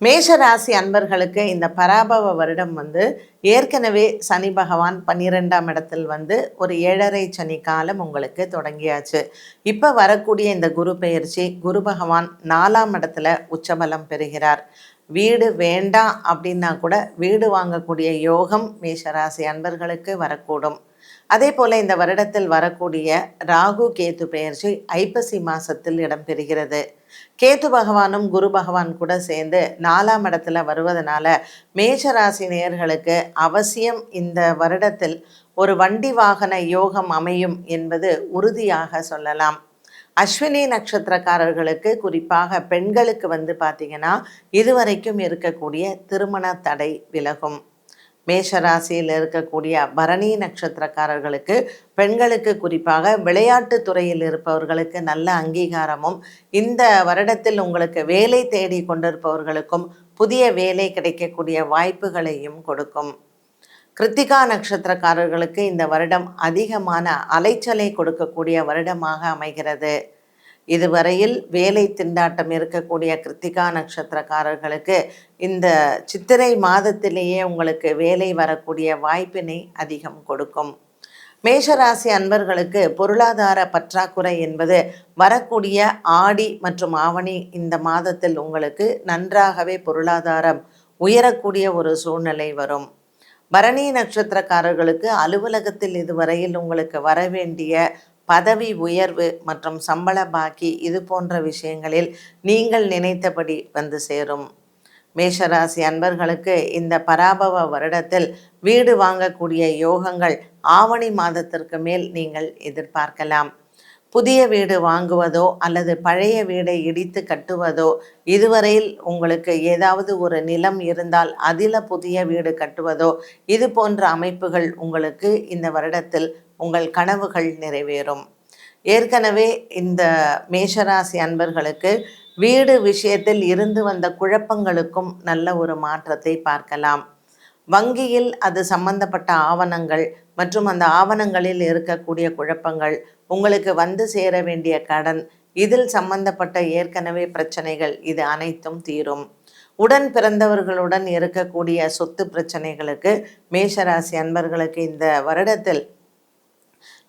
மேஷராசி அன்பர்களுக்கு இந்த பராபவ வருடம் ஏற்கனவே சனி பகவான் 12ஆம் இடத்தில் ஒரு 7.5 சனி காலம் உங்களுக்கு தொடங்கியாச்சு. இப்போ வரக்கூடிய இந்த குரு பெயர்ச்சி குரு பகவான் 4ஆம் இடத்துல உச்சபலம் பெறுகிறார். வீடு வேண்டாம் அப்படின்னா கூட வீடு வாங்கக்கூடிய யோகம் மேஷராசி அன்பர்களுக்கு வரக்கூடும். அதே போல் இந்த வருடத்தில் வரக்கூடிய ராகு கேது பெயர்ச்சி ஐப்பசி மாதத்தில் இடம்பெறுகிறது. கேது பகவானும் குரு பகவான் கூட சேர்ந்து 4ஆம் இடத்துல வருவதனால மேஷராசி நேயர்களுக்கு அவசியம் இந்த வருடத்தில் ஒரு வண்டி வாகன யோகம் அமையும் என்பது உறுதியாக சொல்லலாம். அஸ்வினி நட்சத்திரக்காரர்களுக்கு குறிப்பாக பெண்களுக்கு பார்த்திங்கன்னா இதுவரைக்கும் இருக்கக்கூடிய திருமண தடை விலகும். மேஷராசியில் இருக்கக்கூடிய பரணி நட்சத்திரக்காரர்களுக்கு பெண்களுக்கு குறிப்பாக விளையாட்டு துறையில் இருப்பவர்களுக்கு நல்ல அங்கீகாரமும், இந்த வருடத்தில் உங்களுக்கு வேலை தேடி கொண்டிருப்பவர்களுக்கும் புதிய வேலை கிடைக்கக்கூடிய வாய்ப்புகளையும் கொடுக்கும். கிருத்திகா நட்சத்திரக்காரர்களுக்கு இந்த வருடம் அதிகமான அலைச்சலை கொடுக்கக்கூடிய வருடமாக அமைகிறது. இதுவரையில் வேலை திண்டாட்டம் இருக்கக்கூடிய கிருத்திகா நட்சத்திரக்காரர்களுக்கு இந்த சித்திரை மாதத்திலேயே உங்களுக்கு வேலை வரக்கூடிய வாய்ப்பினை அதிகம் கொடுக்கும். மேஷராசி அன்பர்களுக்கு பொருளாதார பற்றாக்குறை என்பது வரக்கூடிய ஆடி மற்றும் ஆவணி இந்த மாதத்தில் உங்களுக்கு நன்றாகவே பொருளாதாரம் உயரக்கூடிய ஒரு சூழ்நிலை வரும். பரணி நட்சத்திரக்காரர்களுக்கு அலுவலகத்தில் இதுவரையில் உங்களுக்கு வரவேண்டிய பதவி உயர்வு மற்றும் சம்பள பாக்கி இது போன்ற விஷயங்களில் நீங்கள் நினைத்தபடி சேரும். மேஷராசி அன்பர்களுக்கு இந்த பராபவ வருடத்தில் வீடு வாங்கக்கூடிய யோகங்கள் ஆவணி மாதத்திற்கு மேல் நீங்கள் எதிர்பார்க்கலாம். புதிய வீடு வாங்குவதோ அல்லது பழைய வீடை இடித்து கட்டுவதோ, இதுவரையில் உங்களுக்கு ஏதாவது ஒரு நிலம் இருந்தால் அதில் புதிய வீடு கட்டுவதோ, இது போன்ற அமைப்புகள் உங்களுக்கு இந்த வருடத்தில் உங்கள் கனவுகள் நிறைவேறும். ஏற்கனவே இந்த மேஷராசி அன்பர்களுக்கு வீடு விஷயத்தில் இருந்து வந்த குழப்பங்களுக்கும் நல்ல ஒரு மாற்றத்தை பார்க்கலாம். வங்கியில் அது சம்பந்தப்பட்ட ஆவணங்கள் மற்றும் அந்த ஆவணங்களில் இருக்கக்கூடிய குழப்பங்கள், உங்களுக்கு சேர வேண்டிய கடன், இதில் சம்பந்தப்பட்ட ஏற்கனவே பிரச்சனைகள், இது அனைத்தும் தீரும். உடன் பிறந்தவர்களுடன் இருக்கக்கூடிய சொத்து பிரச்சனைகளுக்கு மேஷராசி அன்பர்களுக்கு இந்த வருடத்தில்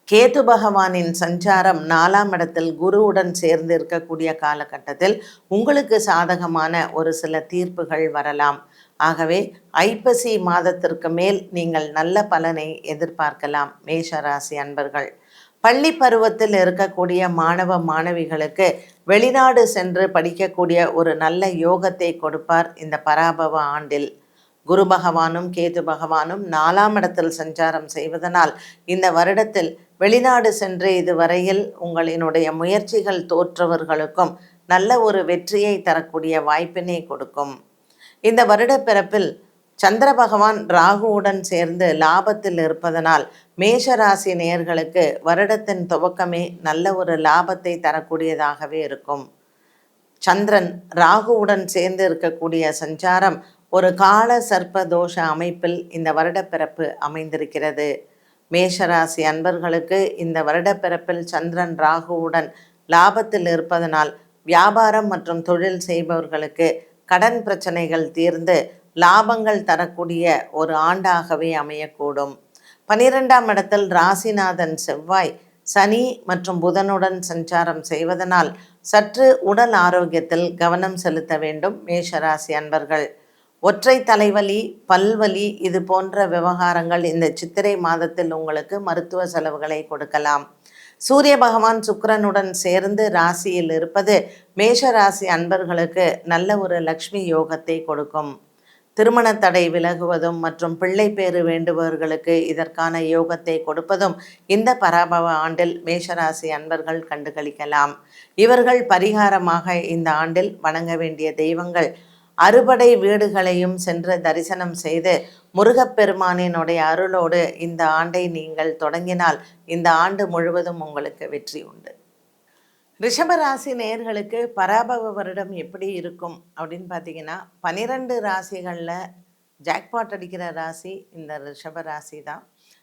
கேது பகவானின் சஞ்சாரம் 4ஆம் இடத்தில் குருவுடன் சேர்ந்து இருக்கக்கூடிய காலகட்டத்தில் உங்களுக்கு சாதகமான ஒரு சில தீர்ப்புகள் வரலாம். ஆகவே ஐப்பசி மாதத்திற்கு மேல் நீங்கள் நல்ல பலனை எதிர்பார்க்கலாம். மேஷராசி அன்பர்கள், பள்ளி பருவத்தில் இருக்கக்கூடிய மாணவ மாணவிகளுக்கு வெளிநாடு சென்று படிக்கக்கூடிய ஒரு நல்ல யோகத்தை கொடுப்பார் இந்த பராபவ ஆண்டில். குரு பகவானும் கேது பகவானும் 4ஆம் இடத்தில் சஞ்சாரம் செய்வதனால் இந்த வருடத்தில் வெளிநாடு சென்று இதுவரையில் உங்களினுடைய முயற்சிகள் தோற்றவர்களுக்கும் நல்ல ஒரு வெற்றியை தரக்கூடிய வாய்ப்பினை கொடுக்கும். இந்த வருட பிறப்பில் சந்திர பகவான் ராகுவுடன் சேர்ந்து லாபத்தில் இருப்பதனால் மேஷராசி நேயர்களுக்கு வருடத்தின் துவக்கமே நல்ல ஒரு லாபத்தை தரக்கூடியதாகவே இருக்கும். சந்திரன் ராகுவுடன் சேர்ந்து இருக்கக்கூடிய சஞ்சாரம் ஒரு கால சர்ப்ப தோஷ அமைப்பில் இந்த வருடப்பிறப்பு அமைந்திருக்கிறது. மேஷராசி அன்பர்களுக்கு இந்த வருடப்பிறப்பில் சந்திரன் ராகுவுடன் லாபத்தில் இருப்பதனால் வியாபாரம் மற்றும் தொழில் செய்பவர்களுக்கு கடன் பிரச்சனைகள் தீர்ந்து லாபங்கள் தரக்கூடிய ஒரு ஆண்டாகவே அமையக்கூடும். 12ஆம் இடத்தில் ராசிநாதன் செவ்வாய் சனி மற்றும் புதனுடன் சஞ்சாரம் செய்வதனால் சற்று உடல் ஆரோக்கியத்தில் கவனம் செலுத்த வேண்டும். மேஷராசி அன்பர்கள், ஒற்றை தலைவலி, பல்வலி இது போன்ற விவகாரங்கள் இந்த சித்திரை மாதத்தில் உங்களுக்கு மருத்துவ செலவுகளை கொடுக்கலாம். சூரிய பகவான் சுக்கிரனுடன் சேர்ந்து ராசியில் இருப்பது மேஷராசி அன்பர்களுக்கு நல்ல ஒரு லக்ஷ்மி யோகத்தை கொடுக்கும். திருமண தடை விலகுவதும் மற்றும் பிள்ளை பேறு வேண்டுபவர்களுக்கு இதற்கான யோகத்தை கொடுப்பதும் இந்த பராபவ ஆண்டில் மேஷராசி அன்பர்கள் கண்டுகளிக்கலாம். இவர்கள் பரிகாரமாக இந்த ஆண்டில் வணங்க வேண்டிய தெய்வங்கள், அறுபடை வீடுகளையும் சென்று தரிசனம் செய்து முருகப்பெருமானினுடைய அருளோடு இந்த ஆண்டை நீங்கள் தொடங்கினால் இந்த ஆண்டு முழுவதும் உங்களுக்கு வெற்றி உண்டு. ரிஷபராசி நேயர்களுக்கு பராபவ வருடம் எப்படி இருக்கும் அப்படின்னு பார்த்தீங்கன்னா, 12 ராசிகளில் ஜாக்பாட் அடிக்கிற ராசி இந்த ரிஷபராசி தான்.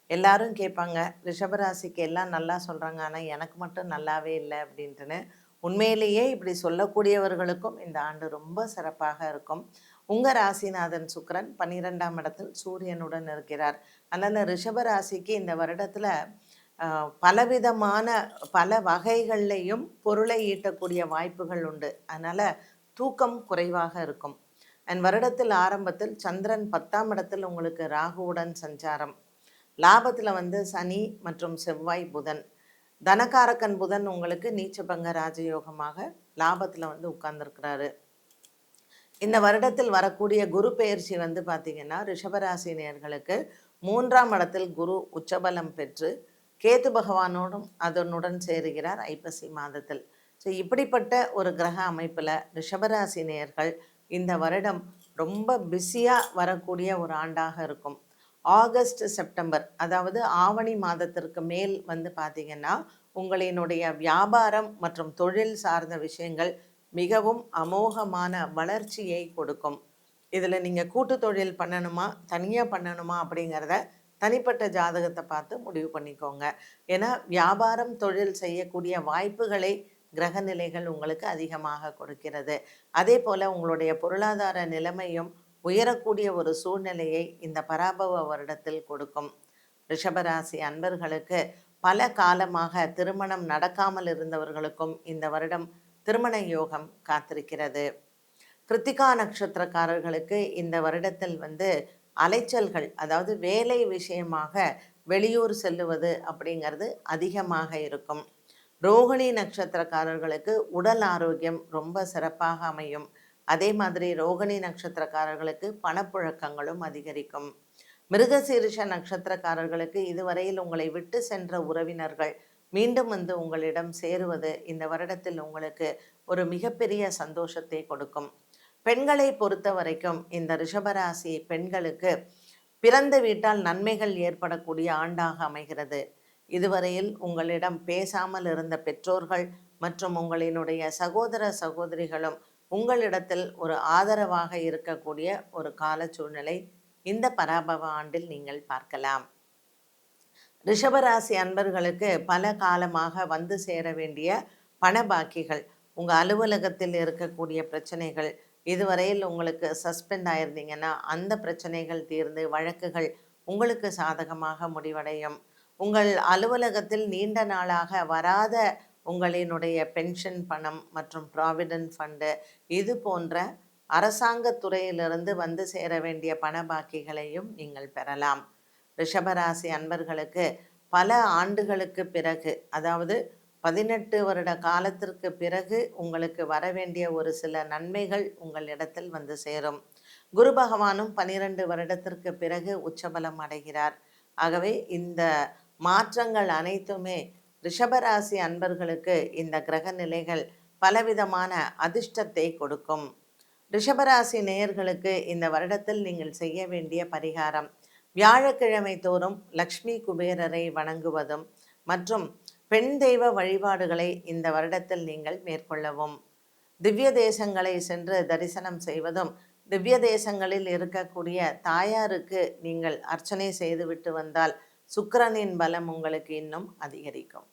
எல்லாரும் கேட்பாங்க, ரிஷபராசிக்கு எல்லாம் நல்லா சொல்கிறாங்க, ஆனால் எனக்கு மட்டும் நல்லாவே இல்லை அப்படின்ட்டுன்னு. உண்மையிலேயே இப்படி சொல்லக்கூடியவர்களுக்கும் இந்த ஆண்டு ரொம்ப சிறப்பாக இருக்கும். உங்கள் ராசிநாதன் சுக்கிரன் 12ஆம் இடத்தில் சூரியனுடன் இருக்கிறார். அதனால் ரிஷப ராசிக்கு இந்த வருடத்தில் பலவிதமான பல வகைகள்லையும் பொருளை ஈட்டக்கூடிய வாய்ப்புகள் உண்டு. அதனால் தூக்கம் குறைவாக இருக்கும். அண்ட் வருடத்தில் ஆரம்பத்தில் சந்திரன் 10ஆம் இடத்தில் உங்களுக்கு ராகுவுடன் சஞ்சாரம். லாபத்தில் வந்து சனி மற்றும் செவ்வாய் புதன். தனகாரக்கன் புதன் உங்களுக்கு நீச்சபங்க ராஜயோகமாக லாபத்தில் வந்து உட்கார்ந்துருக்கிறாரு. இந்த வருடத்தில் வரக்கூடிய குரு பெயர்ச்சி வந்து பார்த்திங்கன்னா ரிஷபராசி நேயர்களுக்கு 3ஆம் இடத்தில் குரு உச்சபலம் பெற்று கேது பகவானோடும் அதனுடன் சேருகிறார் ஐப்பசி மாதத்தில். ஸோ இப்படிப்பட்ட ஒரு கிரக அமைப்பில் ரிஷபராசி நேயர்கள் இந்த வருடம் ரொம்ப பிஸியாக வரக்கூடிய ஒரு ஆண்டாக இருக்கும். ஆகஸ்ட் செப்டம்பர் அதாவது ஆவணி மாதத்திற்கு மேல் வந்து பார்த்திங்கன்னா உங்களினுடைய வியாபாரம் மற்றும் தொழில் சார்ந்த விஷயங்கள் மிகவும் அமோகமான வளர்ச்சியை கொடுக்கும். இதில் நீங்கள் கூட்டு தொழில் பண்ணணுமா தனியாக பண்ணணுமா அப்படிங்கிறத தனிப்பட்ட ஜாதகத்தை பார்த்து முடிவு பண்ணிக்கோங்க. ஏன்னா வியாபாரம் தொழில் செய்யக்கூடிய வாய்ப்புகளை கிரக நிலைகள் உங்களுக்கு அதிகமாக கொடுக்கிறது. அதே போல் உங்களுடைய பொருளாதார நிலைமையும் உயரக்கூடிய ஒரு சூழ்நிலையை இந்த பராபவ வருடத்தில் கொடுக்கும். ரிஷபராசி அன்பர்களுக்கு பல காலமாக திருமணம் நடக்காமல் இருந்தவர்களுக்கும் இந்த வருடம் திருமண யோகம் காத்திருக்கிறது. கிருத்திகா நட்சத்திரக்காரர்களுக்கு இந்த வருடத்தில் வந்து அலைச்சல்கள், அதாவது வேலை விஷயமாக வெளியூர் செல்லுவது அப்படிங்கிறது அதிகமாக இருக்கும். ரோகிணி நட்சத்திரக்காரர்களுக்கு உடல் ஆரோக்கியம் ரொம்ப சிறப்பாக அமையும். அதே மாதிரி ரோகிணி நட்சத்திரக்காரர்களுக்கு பணப்புழக்கங்களும் அதிகரிக்கும். மிருகசீரிஷ நட்சத்திரக்காரர்களுக்கு இதுவரையில் உங்களை விட்டு சென்ற உறவினர்கள் மீண்டும் வந்து உங்களிடம் சேருவது இந்த வருடத்தில் உங்களுக்கு ஒரு மிகப்பெரிய சந்தோஷத்தை கொடுக்கும். பெண்களை பொறுத்த வரைக்கும் இந்த ரிஷபராசி பெண்களுக்கு பிறந்த வீட்டால் நன்மைகள் ஏற்படக்கூடிய ஆண்டாக அமைகிறது. இதுவரையில் உங்களிடம் பேசாமல் இருந்த பெற்றோர்கள் மற்றும் உங்களினுடைய சகோதர சகோதரிகளும் உங்களிடத்தில் ஒரு ஆதரவாக இருக்கக்கூடிய ஒரு கால சூழ்நிலை இந்த பராபவ ஆண்டில் நீங்கள் பார்க்கலாம். ரிஷபராசி அன்பர்களுக்கு பல காலமாக வந்து சேர வேண்டிய பண பாக்கிகள், உங்கள் அலுவலகத்தில் இருக்கக்கூடிய பிரச்சனைகள், இதுவரையில் உங்களுக்கு சஸ்பெண்ட் ஆயிருந்தீங்கன்னா அந்த பிரச்சனைகள் தீர்ந்து வழக்குகள் உங்களுக்கு சாதகமாக முடிவடையும். உங்கள் அலுவலகத்தில் நீண்ட நாளாக வராத உங்களினுடைய பென்ஷன் பணம் மற்றும் ப்ராவிடென்ட் ஃபண்டு இது போன்ற அரசாங்க துறையிலிருந்து வந்து சேர வேண்டிய பண பாக்கிகளையும் நீங்கள் பெறலாம். ரிஷபராசி அன்பர்களுக்கு பல ஆண்டுகளுக்கு பிறகு, அதாவது 18 வருட காலத்திற்கு பிறகு உங்களுக்கு வர வேண்டிய ஒரு சில நன்மைகள் உங்களிடத்தில் வந்து சேரும். குரு பகவானும் 12 வருடத்திற்கு பிறகு உச்சபலம் அடைகிறார். ஆகவே இந்த மாற்றங்கள் அனைத்துமே ரிஷபராசி அன்பர்களுக்கு இந்த கிரக நிலைகள் பலவிதமான அதிர்ஷ்டத்தை கொடுக்கும். ரிஷபராசி நேயர்களுக்கு இந்த வருடத்தில் நீங்கள் செய்ய வேண்டிய பரிகாரம், வியாழக்கிழமை தோறும் லக்ஷ்மி குபேரரை வணங்குவதும் மற்றும் பெண் தெய்வ வழிபாடுகளை இந்த வருடத்தில் நீங்கள் மேற்கொள்ளவும். திவ்ய தேசங்களை சென்று தரிசனம் செய்வதும், திவ்ய தேசங்களில் இருக்கக்கூடிய தாயாருக்கு நீங்கள் அர்ச்சனை செய்துவிட்டு வந்தால் சுக்கிரனின் பலம் உங்களுக்கு இன்னும் அதிகரிக்கும்.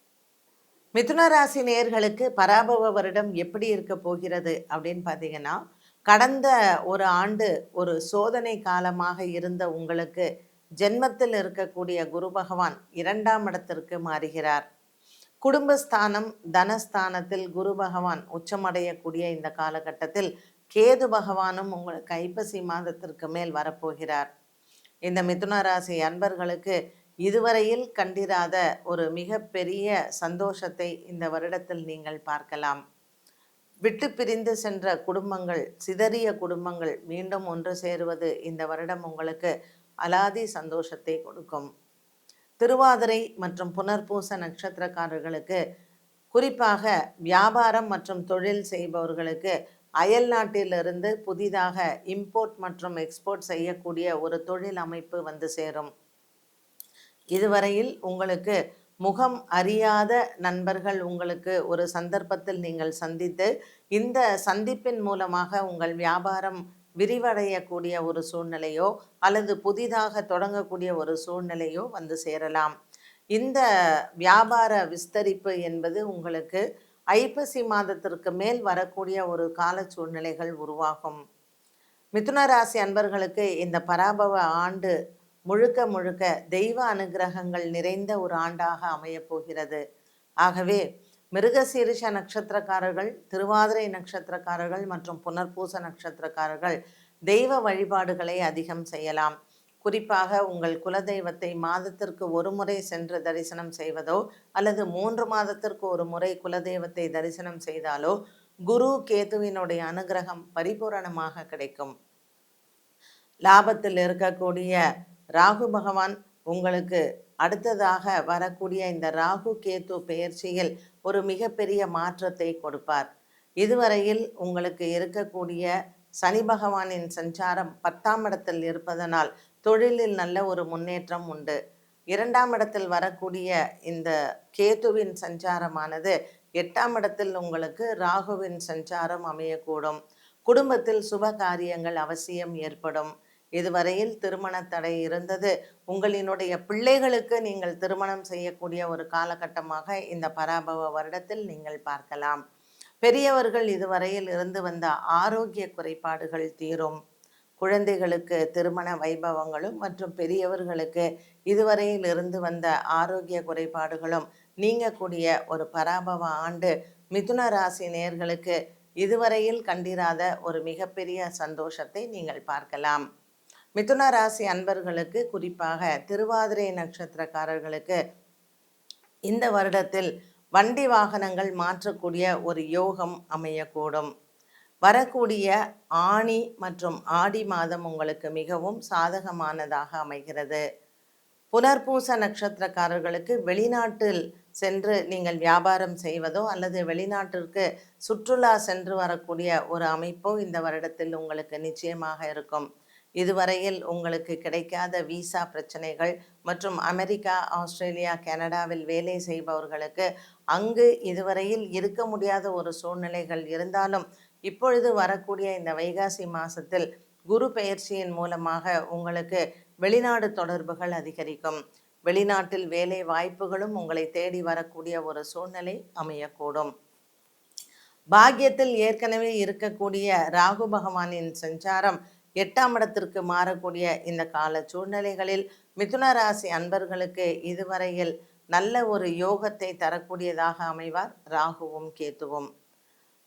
மிதுன ராசி நேயர்களுக்கு பராபவ வருடம் எப்படி இருக்க போகிறது அப்படின்னு பார்த்தீங்கன்னா, கடந்த ஒரு ஆண்டு ஒரு சோதனை காலமாக இருந்த உங்களுக்கு ஜென்மத்தில் இருக்கக்கூடிய குரு பகவான் 2ஆம் இடத்திற்கு மாறுகிறார். குடும்பஸ்தானம் தனஸ்தானத்தில் குரு பகவான் உச்சமடையக்கூடிய இந்த காலகட்டத்தில் கேது பகவானும் உங்களுக்கு ஐப்பசி மாதத்திற்கு மேல் வரப்போகிறார். இந்த மிதுன ராசி அன்பர்களுக்கு இதுவரையில் கண்டிராத ஒரு மிகப்பெரிய சந்தோஷத்தை இந்த வருடத்தில் நீங்கள் பார்க்கலாம். விட்டு பிரிந்து சென்ற குடும்பங்கள், சிதறிய குடும்பங்கள் மீண்டும் ஒன்று சேருவது இந்த வருடம் உங்களுக்கு அலாதி சந்தோஷத்தை கொடுக்கும். திருவாதிரை மற்றும் புனர்பூச நட்சத்திரக்காரர்களுக்கு, குறிப்பாக வியாபாரம் மற்றும் தொழில் செய்பவர்களுக்கு அயல் நாட்டிலிருந்து புதிதாக இம்போர்ட் மற்றும் எக்ஸ்போர்ட் செய்யக்கூடிய ஒரு தொழில் அமைப்பு வந்து சேரும். இதுவரையில் உங்களுக்கு முகம் அறியாத நண்பர்கள் உங்களுக்கு ஒரு சந்தர்ப்பத்தில் நீங்கள் சந்தித்து, இந்த சந்திப்பின் மூலமாக உங்கள் வியாபாரம் விரிவடையக்கூடிய ஒரு சூழ்நிலையோ அல்லது புதிதாக தொடங்கக்கூடிய ஒரு சூழ்நிலையோ வந்து சேரலாம். இந்த வியாபார விஸ்தரிப்பு என்பது உங்களுக்கு ஐப்பசி மாதத்திற்கு மேல் வரக்கூடிய ஒரு கால சூழ்நிலைகள் உருவாகும். மிதுன ராசி அன்பர்களுக்கு இந்த பராபவ ஆண்டு முழுக்க முழுக்க தெய்வ அனுகிரகங்கள் நிறைந்த ஒரு ஆண்டாக அமையப் போகிறது. ஆகவே மிருகசீரிஷ நட்சத்திரக்காரர்கள், திருவாதிரை நட்சத்திரக்காரர்கள் மற்றும் புனர்பூச நட்சத்திரக்காரர்கள் தெய்வ வழிபாடுகளை அதிகம் செய்யலாம். குறிப்பாக உங்கள் குலதெய்வத்தை மாதத்திற்கு ஒரு முறை சென்று தரிசனம் செய்வதோ அல்லது 3 மாதத்திற்கு ஒரு முறை குலதெய்வத்தை தரிசனம் செய்தாலோ குரு கேதுவினுடைய அனுகிரகம் பரிபூரணமாக கிடைக்கும். லாபத்தில் இருக்கக்கூடிய ராகு பகவான் உங்களுக்கு அடுத்ததாக வரக்கூடிய இந்த ராகு கேது பெயர்ச்சியில் ஒரு மிகப்பெரிய மாற்றத்தை கொடுப்பார். இதுவரையில் உங்களுக்கு இருக்கக்கூடிய சனி பகவானின் சஞ்சாரம் 10ஆம் இடத்தில் இருப்பதனால் தொழிலில் நல்ல ஒரு முன்னேற்றம் உண்டு. 2ஆம் இடத்தில் வரக்கூடிய இந்த கேதுவின் சஞ்சாரமானது 8ஆம் இடத்தில் உங்களுக்கு ராகுவின் சஞ்சாரம் அமையக்கூடும். குடும்பத்தில் சுப காரியங்கள் அவசியம் ஏற்படும். இதுவரையில் திருமண தடை இருந்தது, உங்களினுடைய பிள்ளைகளுக்கு நீங்கள் திருமணம் செய்யக்கூடிய ஒரு காலகட்டமாக இந்த பராபவ வருடத்தில் நீங்கள் பார்க்கலாம். பெரியவர்கள் இதுவரையில் இருந்து வந்த ஆரோக்கிய குறைபாடுகள் தீரும். குழந்தைகளுக்கு திருமண வைபவங்களும் மற்றும் பெரியவர்களுக்கு இதுவரையில் இருந்து வந்த ஆரோக்கிய குறைபாடுகளும் நீங்கக்கூடிய ஒரு பராபவ ஆண்டு மிதுன ராசி நேயர்களுக்கு இதுவரையில் கண்டிராத ஒரு மிகப்பெரிய சந்தோஷத்தை நீங்கள் பார்க்கலாம். மிதுன ராசி அன்பர்களுக்கு குறிப்பாக திருவாதிரை நட்சத்திரக்காரர்களுக்கு இந்த வருடத்தில் வண்டி வாகனங்கள் மாற்றக்கூடிய ஒரு யோகம் அமையக்கூடும். வரக்கூடிய ஆனி மற்றும் ஆடி மாதம் உங்களுக்கு மிகவும் சாதகமானதாக அமைகிறது. புனர்பூச நட்சத்திரக்காரர்களுக்கு வெளிநாட்டில் சென்று நீங்கள் வியாபாரம் செய்வதோ அல்லது வெளிநாட்டிற்கு சுற்றுலா சென்று வரக்கூடிய ஒரு அமைப்போ இந்த வருடத்தில் உங்களுக்கு நிச்சயமாக இருக்கும். இதுவரையில் உங்களுக்கு கிடைக்காத விசா பிரச்சனைகள் மற்றும் அமெரிக்கா, ஆஸ்திரேலியா, கனடாவில் வேலை செய்பவர்களுக்கு அங்கு இதுவரையில் இருக்க முடியாத ஒரு சூழ்நிலைகள் இருந்தாலும் இப்பொழுது வரக்கூடிய இந்த வைகாசி மாதத்தில் குரு பெயர்ச்சியின் மூலமாக உங்களுக்கு வெளிநாடு தொடர்புகள் அதிகரிக்கும். வெளிநாட்டில் வேலை வாய்ப்புகளும் உங்களை தேடி வரக்கூடிய ஒரு சூழ்நிலை அமையக்கூடும். பாக்கியத்தில் ஏற்கனவே இருக்கக்கூடிய ராகு பகவானின் சஞ்சாரம் 8ஆம் இடத்திற்கு மாறக்கூடிய இந்த கால சூழ்நிலைகளில் மிதுன ராசி அன்பர்களுக்கு இதுவரையில் நல்ல ஒரு யோகத்தை தரக்கூடியதாக அமைவார் ராகுவும் கேதுவும்.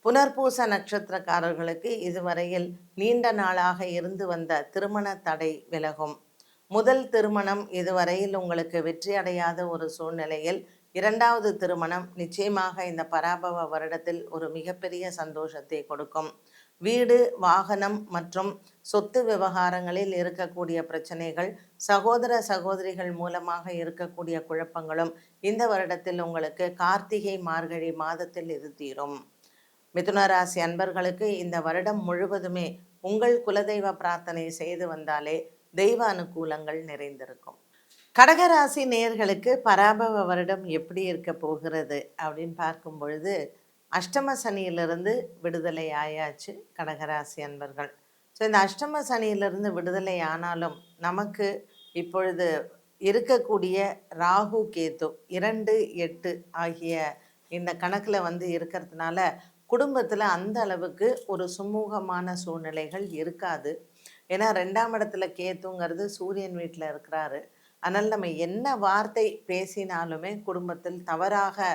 புனர்பூச நட்சத்திரக்காரர்களுக்கு இதுவரையில் நீண்ட நாளாக இருந்து வந்த திருமண தடை விலகும். முதல் திருமணம் இதுவரையில் உங்களுக்கு வெற்றி அடையாத ஒரு சூழ்நிலையில் 2வது திருமணம் நிச்சயமாக இந்த பராபவ வருடத்தில் ஒரு மிகப்பெரிய சந்தோஷத்தை கொடுக்கும். வீடு, வாகனம் மற்றும் சொத்து விவகாரங்களில் இருக்கக்கூடிய பிரச்சனைகள், சகோதர சகோதரிகள் மூலமாக இருக்கக்கூடிய குழப்பங்களும் இந்த வருடத்தில் உங்களுக்கு கார்த்திகை மார்கழி மாதத்தில் இது தீரும். மிதுன ராசி அன்பர்களுக்கு இந்த வருடம் முழுவதுமே உங்கள் குலதெய்வ பிரார்த்தனை செய்து வந்தாலே தெய்வ அனுகூலங்கள் நிறைந்திருக்கும். கடகராசி நேயர்களுக்கு பராபவ வருடம் எப்படி இருக்க போகிறது அப்படின்னு பார்க்கும் பொழுது அஷ்டம சனியிலிருந்து விடுதலை ஆயாச்சு கடகராசி அன்பர்கள். ஸோ இந்த அஷ்டம சனியிலிருந்து விடுதலை ஆனாலும் நமக்கு இப்பொழுது இருக்கக்கூடிய ராகு கேது 2, 8 ஆகிய இந்த கணக்கில் இருக்கிறதுனால குடும்பத்தில் அந்த அளவுக்கு ஒரு சுமூகமான சூழ்நிலைகள் இருக்காது. ஏன்னா 2ஆம் இடத்துல கேத்துங்கிறது சூரியன் வீட்டில் இருக்கிறாரு. அதனால் நம்ம என்ன வார்த்தை பேசினாலுமே குடும்பத்தில் தவறாக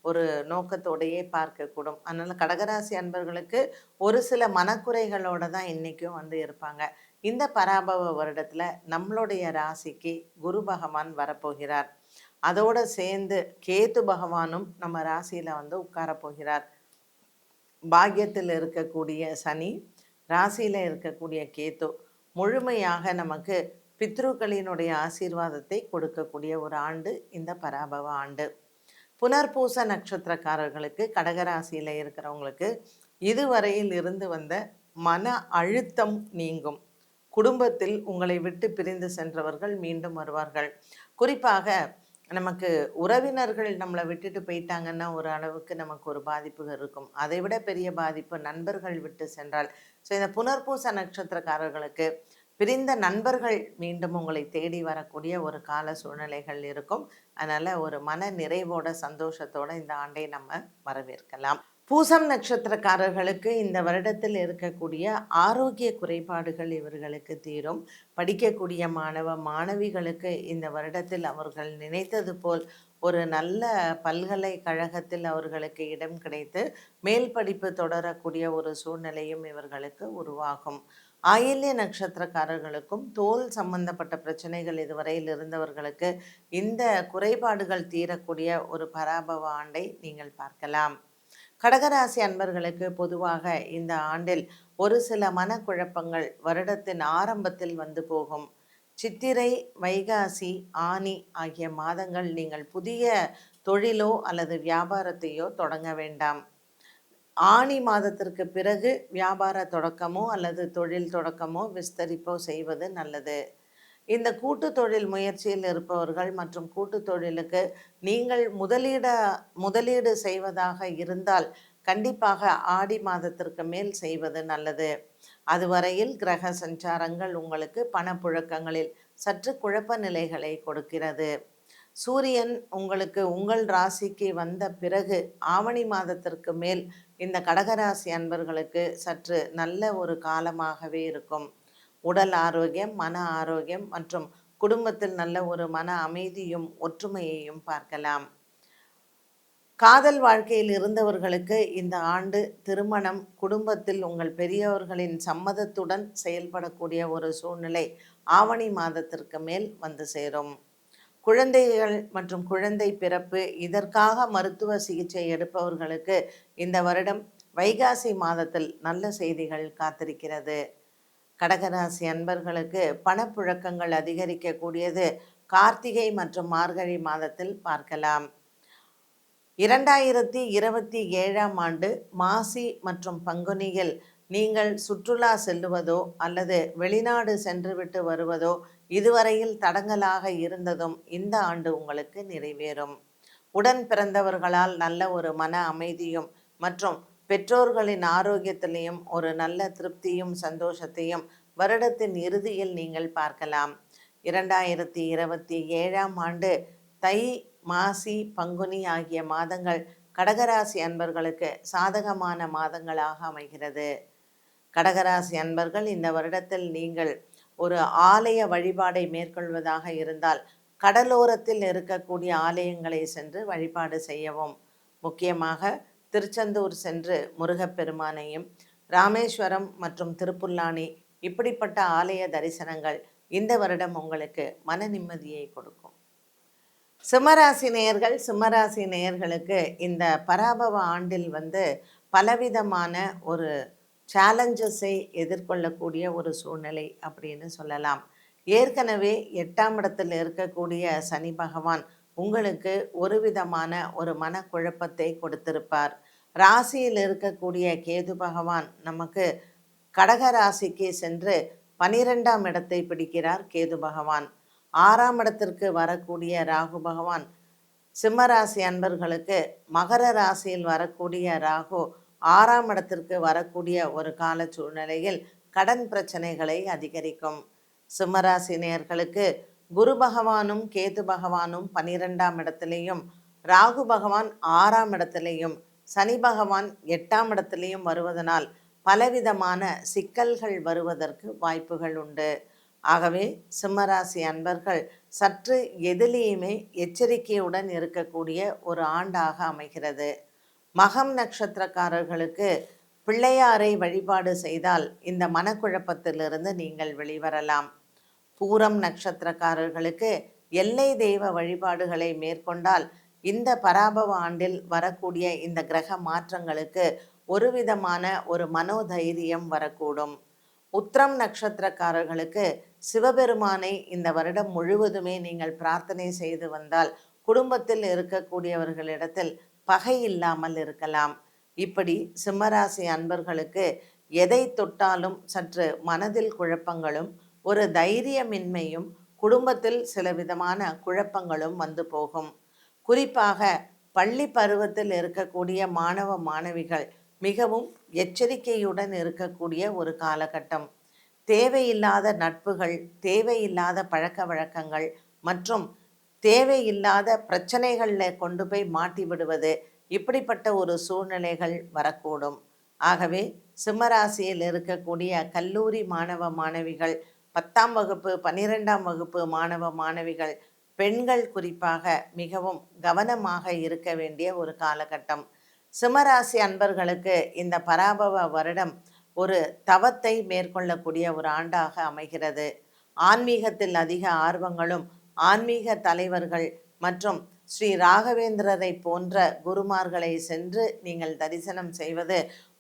ஒரு நோக்கத்தோடையே பார்க்கக்கூடும். அதனால் கடகராசி அன்பர்களுக்கு ஒரு சில மனக்குறைகளோடு தான் இன்றைக்கும் இருப்பாங்க. இந்த பராபவ வருடத்தில் நம்மளுடைய ராசிக்கு குரு பகவான் வரப்போகிறார். அதோடு சேர்ந்து கேது பகவானும் நம்ம ராசியில் உட்கார போகிறார். பாக்கியத்தில் இருக்கக்கூடிய சனி, ராசியில் இருக்கக்கூடிய கேது முழுமையாக நமக்கு பித்ருக்களினுடைய ஆசீர்வாதத்தை கொடுக்கக்கூடிய ஒரு ஆண்டு இந்த பராபவ ஆண்டு. புனர்பூச நட்சத்திரக்காரர்களுக்கு கடகராசியில் இருக்கிறவங்களுக்கு இதுவரையில் இருந்து வந்த மன அழுத்தம் நீங்கும். குடும்பத்தில் உங்களை விட்டு பிரிந்து சென்றவர்கள் மீண்டும் வருவார்கள். குறிப்பாக நமக்கு உறவினர்கள் நம்மளை விட்டுட்டு போயிட்டாங்கன்னா ஒரு அளவுக்கு நமக்கு ஒரு பாதிப்புகள் இருக்கும். அதை விட பெரிய பாதிப்பு நண்பர்கள் விட்டு சென்றால். ஸோ இந்த புனர்பூச நட்சத்திரக்காரர்களுக்கு பிரிந்த நண்பர்கள் மீண்டும் உங்களை தேடி வரக்கூடிய ஒரு கால சூழ்நிலைகள் இருக்கும். அதனால் ஒரு மன நிறைவோட சந்தோஷத்தோட இந்த ஆண்டை நம்ம வரவேற்கலாம். பூசம் நட்சத்திரக்காரர்களுக்கு இந்த வருடத்தில் இருக்கக்கூடிய ஆரோக்கிய குறைபாடுகள் இவர்களுக்கு தீரும். படிக்கக்கூடிய மாணவ மாணவிகளுக்கு இந்த வருடத்தில் அவர்கள் நினைத்தது போல் ஒரு நல்ல பல்கலைக்கழகத்தில் அவர்களுக்கு இடம் கிடைத்து மேல் படிப்பு தொடரக்கூடிய ஒரு சூழ்நிலையும் இவர்களுக்கு உருவாகும். ஆயில்ய நட்சத்திரக்காரர்களுக்கும் தோல் சம்பந்தப்பட்ட பிரச்சனைகள் இதுவரையில் இருந்தவர்களுக்கு இந்த குறைபாடுகள் தீரக்கூடிய ஒரு பராபவ ஆண்டை நீங்கள் பார்க்கலாம். கடகராசி அன்பர்களுக்கு பொதுவாக இந்த ஆண்டில் ஒரு சில மனக்குழப்பங்கள் வருடத்தின் ஆரம்பத்தில் வந்து போகும். சித்திரை, வைகாசி, ஆனி ஆகிய மாதங்கள் நீங்கள் புதிய தொழிலோ அல்லது வியாபாரத்தையோ தொடங்க வேண்டாம். ஆனி மாதத்திற்கு பிறகு வியாபார தொடக்கமோ அல்லது தொழில் தொடக்கமோ விஸ்தரிப்போ செய்வது நல்லது. இந்த கூட்டு தொழில் முயற்சியில் இருப்பவர்கள் மற்றும் கூட்டு தொழிலுக்கு நீங்கள் முதலீடு செய்வதாக இருந்தால் கண்டிப்பாக ஆடி மாதத்திற்கு மேல் செய்வது நல்லது. அதுவரையில் கிரக சஞ்சாரங்கள் உங்களுக்கு பணப்புழக்கங்களில் சற்று குழப்ப நிலைகளை கொடுக்கிறது. சூரியன் உங்களுக்கு உங்கள் ராசிக்கு வந்த பிறகு ஆவணி மாதத்திற்கு மேல் இந்த கடகராசி அன்பர்களுக்கு சற்று நல்ல ஒரு காலமாகவே இருக்கும். உடல் ஆரோக்கியம், மன ஆரோக்கியம் மற்றும் குடும்பத்தில் நல்ல ஒரு மன அமைதியும் ஒற்றுமையையும் பார்க்கலாம். காதல் வாழ்க்கையில் இருந்தவர்களுக்கு இந்த ஆண்டு திருமணம், குடும்பத்தில் உங்கள் பெரியவர்களின் சம்மதத்துடன் செயல்படக்கூடிய ஒரு சூழ்நிலை ஆவணி மாதத்திற்கு மேல் வந்து சேரும். குழந்தைகள் மற்றும் குழந்தை பிறப்பு இதற்காக மருத்துவ சிகிச்சை எடுப்பவர்களுக்கு இந்த வருடம் வைகாசி மாதத்தில் நல்ல செய்திகள் காத்திருக்கிறது. கடகராசி அன்பர்களுக்கு பணப்புழக்கங்கள் அதிகரிக்கக்கூடியது கார்த்திகை மற்றும் மார்கழி மாதத்தில் பார்க்கலாம். 2027ஆம் ஆண்டு மாசி மற்றும் பங்குனியில் நீங்கள் சுற்றுலா செல்லுவதோ அல்லது வெளிநாடு சென்றுவிட்டு வருவதோ இதுவரையில் தடங்கலாக இருந்ததும் இந்த ஆண்டு உங்களுக்கு நிறைவேறும். உடன் பிறந்தவர்களால் நல்ல ஒரு மன அமைதியும் மற்றும் பெற்றோர்களின் ஆரோக்கியத்திலையும் ஒரு நல்ல திருப்தியும் சந்தோஷத்தையும் வருடத்தின் இறுதியில் நீங்கள் பார்க்கலாம். 2027ஆம் ஆண்டு தை, மாசி, பங்குனி ஆகிய மாதங்கள் கடகராசி அன்பர்களுக்கு சாதகமான மாதங்களாக அமைகிறது. கடகராசி அன்பர்கள் இந்த வருடத்தில் நீங்கள் ஒரு ஆலய வழிபாடை மேற்கொள்வதாக இருந்தால் கடலோரத்தில் இருக்கக்கூடிய ஆலயங்களை சென்று வழிபாடு செய்யவும். முக்கியமாக திருச்செந்தூர் சென்று முருகப்பெருமானையும், ராமேஸ்வரம் மற்றும் திருப்புல்லானி இப்படிப்பட்ட ஆலய தரிசனங்கள் இந்த வருடம் உங்களுக்கு மன நிம்மதியை கொடுக்கும். சிம்மராசி நேயர்களுக்கு இந்த பராபவ ஆண்டில் பலவிதமான ஒரு சேலஞ்சஸை எதிர்கொள்ளக்கூடிய ஒரு சூழ்நிலை அப்படின்னு சொல்லலாம். ஏற்கனவே 8ஆம் இடத்தில் இருக்கக்கூடிய சனி பகவான் உங்களுக்கு ஒரு விதமான ஒரு மனக்குழப்பத்தை கொடுத்திருப்பார். ராசியில் இருக்கக்கூடிய கேது பகவான் நமக்கு கடக ராசிக்கு சென்று 12ஆம் இடத்தை பிடிக்கிறார் கேது பகவான். 6ஆம் இடத்திற்கு வரக்கூடிய ராகு பகவான் சிம்மராசி அன்பர்களுக்கு மகர ராசியில் வரக்கூடிய ராகு 6ஆம் இடத்திற்கு வரக்கூடிய ஒரு கால சூழ்நிலையில் கடன் பிரச்சனைகளை அதிகரிக்கும். சிம்மராசி நேயர்களுக்கு குரு பகவானும் கேது பகவானும் 12ஆம் இடத்திலையும், ராகு பகவான் 6ஆம் இடத்திலையும், சனி பகவான் 8ஆம் இடத்திலையும் வருவதனால் பலவிதமான சிக்கல்கள் வருவதற்கு வாய்ப்புகள் உண்டு. ஆகவே சிம்மராசி அன்பர்கள் சற்று எதிலேயுமே எச்சரிக்கையுடன் இருக்கக்கூடிய ஒரு ஆண்டாக அமைகிறது. மகம் நட்சத்திரக்காரர்களுக்கு பிள்ளையாரை வழிபாடு செய்தால் இந்த மனக்குழப்பத்திலிருந்து நீங்கள் வெளிவரலாம். பூரம் நட்சத்திரக்காரர்களுக்கு எல்லை தெய்வ வழிபாடுகளை மேற்கொண்டால் இந்த பராபவ ஆண்டில் வரக்கூடிய இந்த கிரக மாற்றங்களுக்கு ஒரு விதமான ஒரு மனோதைரியம் வரக்கூடும். உத்திரம் நட்சத்திரக்காரர்களுக்கு சிவபெருமானை இந்த வருடம் முழுவதுமே நீங்கள் பிரார்த்தனை செய்து வந்தால் குடும்பத்தில் இருக்கக்கூடியவர்களிடத்தில் பகை இல்லாமல் இருக்கலாம். இப்படி சிம்மராசி அன்பர்களுக்கு எதை தொட்டாலும் சற்று மனதில் குழப்பங்களும் ஒரு தைரியமின்மையும் குடும்பத்தில் சில விதமான குழப்பங்களும் வந்து போகும். குறிப்பாக பள்ளி பருவத்தில் இருக்கக்கூடிய மாணவ மாணவிகள் மிகவும் எச்சரிக்கையுடன் இருக்கக்கூடிய ஒரு காலகட்டம். தேவையில்லாத நட்புகள், தேவையில்லாத பழக்க வழக்கங்கள் மற்றும் தேவையில்லாத பிரச்சனைகளில் கொண்டு போய் மாட்டி விடுவது, இப்படிப்பட்ட ஒரு சூழ்நிலைகள் வரக்கூடும். ஆகவே சிம்மராசியில் இருக்கக்கூடிய கல்லூரி மாணவ மாணவிகள், 10ஆம் வகுப்பு 12ஆம் வகுப்பு மாணவ மாணவிகள், பெண்கள் குறிப்பாக மிகவும் கவனமாக இருக்க வேண்டிய ஒரு காலகட்டம். சிம்மராசி அன்பர்களுக்கு இந்த பராபவ வருடம் ஒரு தவத்தை மேற்கொள்ளக்கூடிய ஒரு ஆண்டாக அமைகிறது. ஆன்மீகத்தில் அதிக ஆர்வங்களும், ஆன்மீக தலைவர்கள் மற்றும் ஸ்ரீ ராகவேந்திரரை போன்ற குருமார்களை சென்று நீங்கள் தரிசனம் செய்வது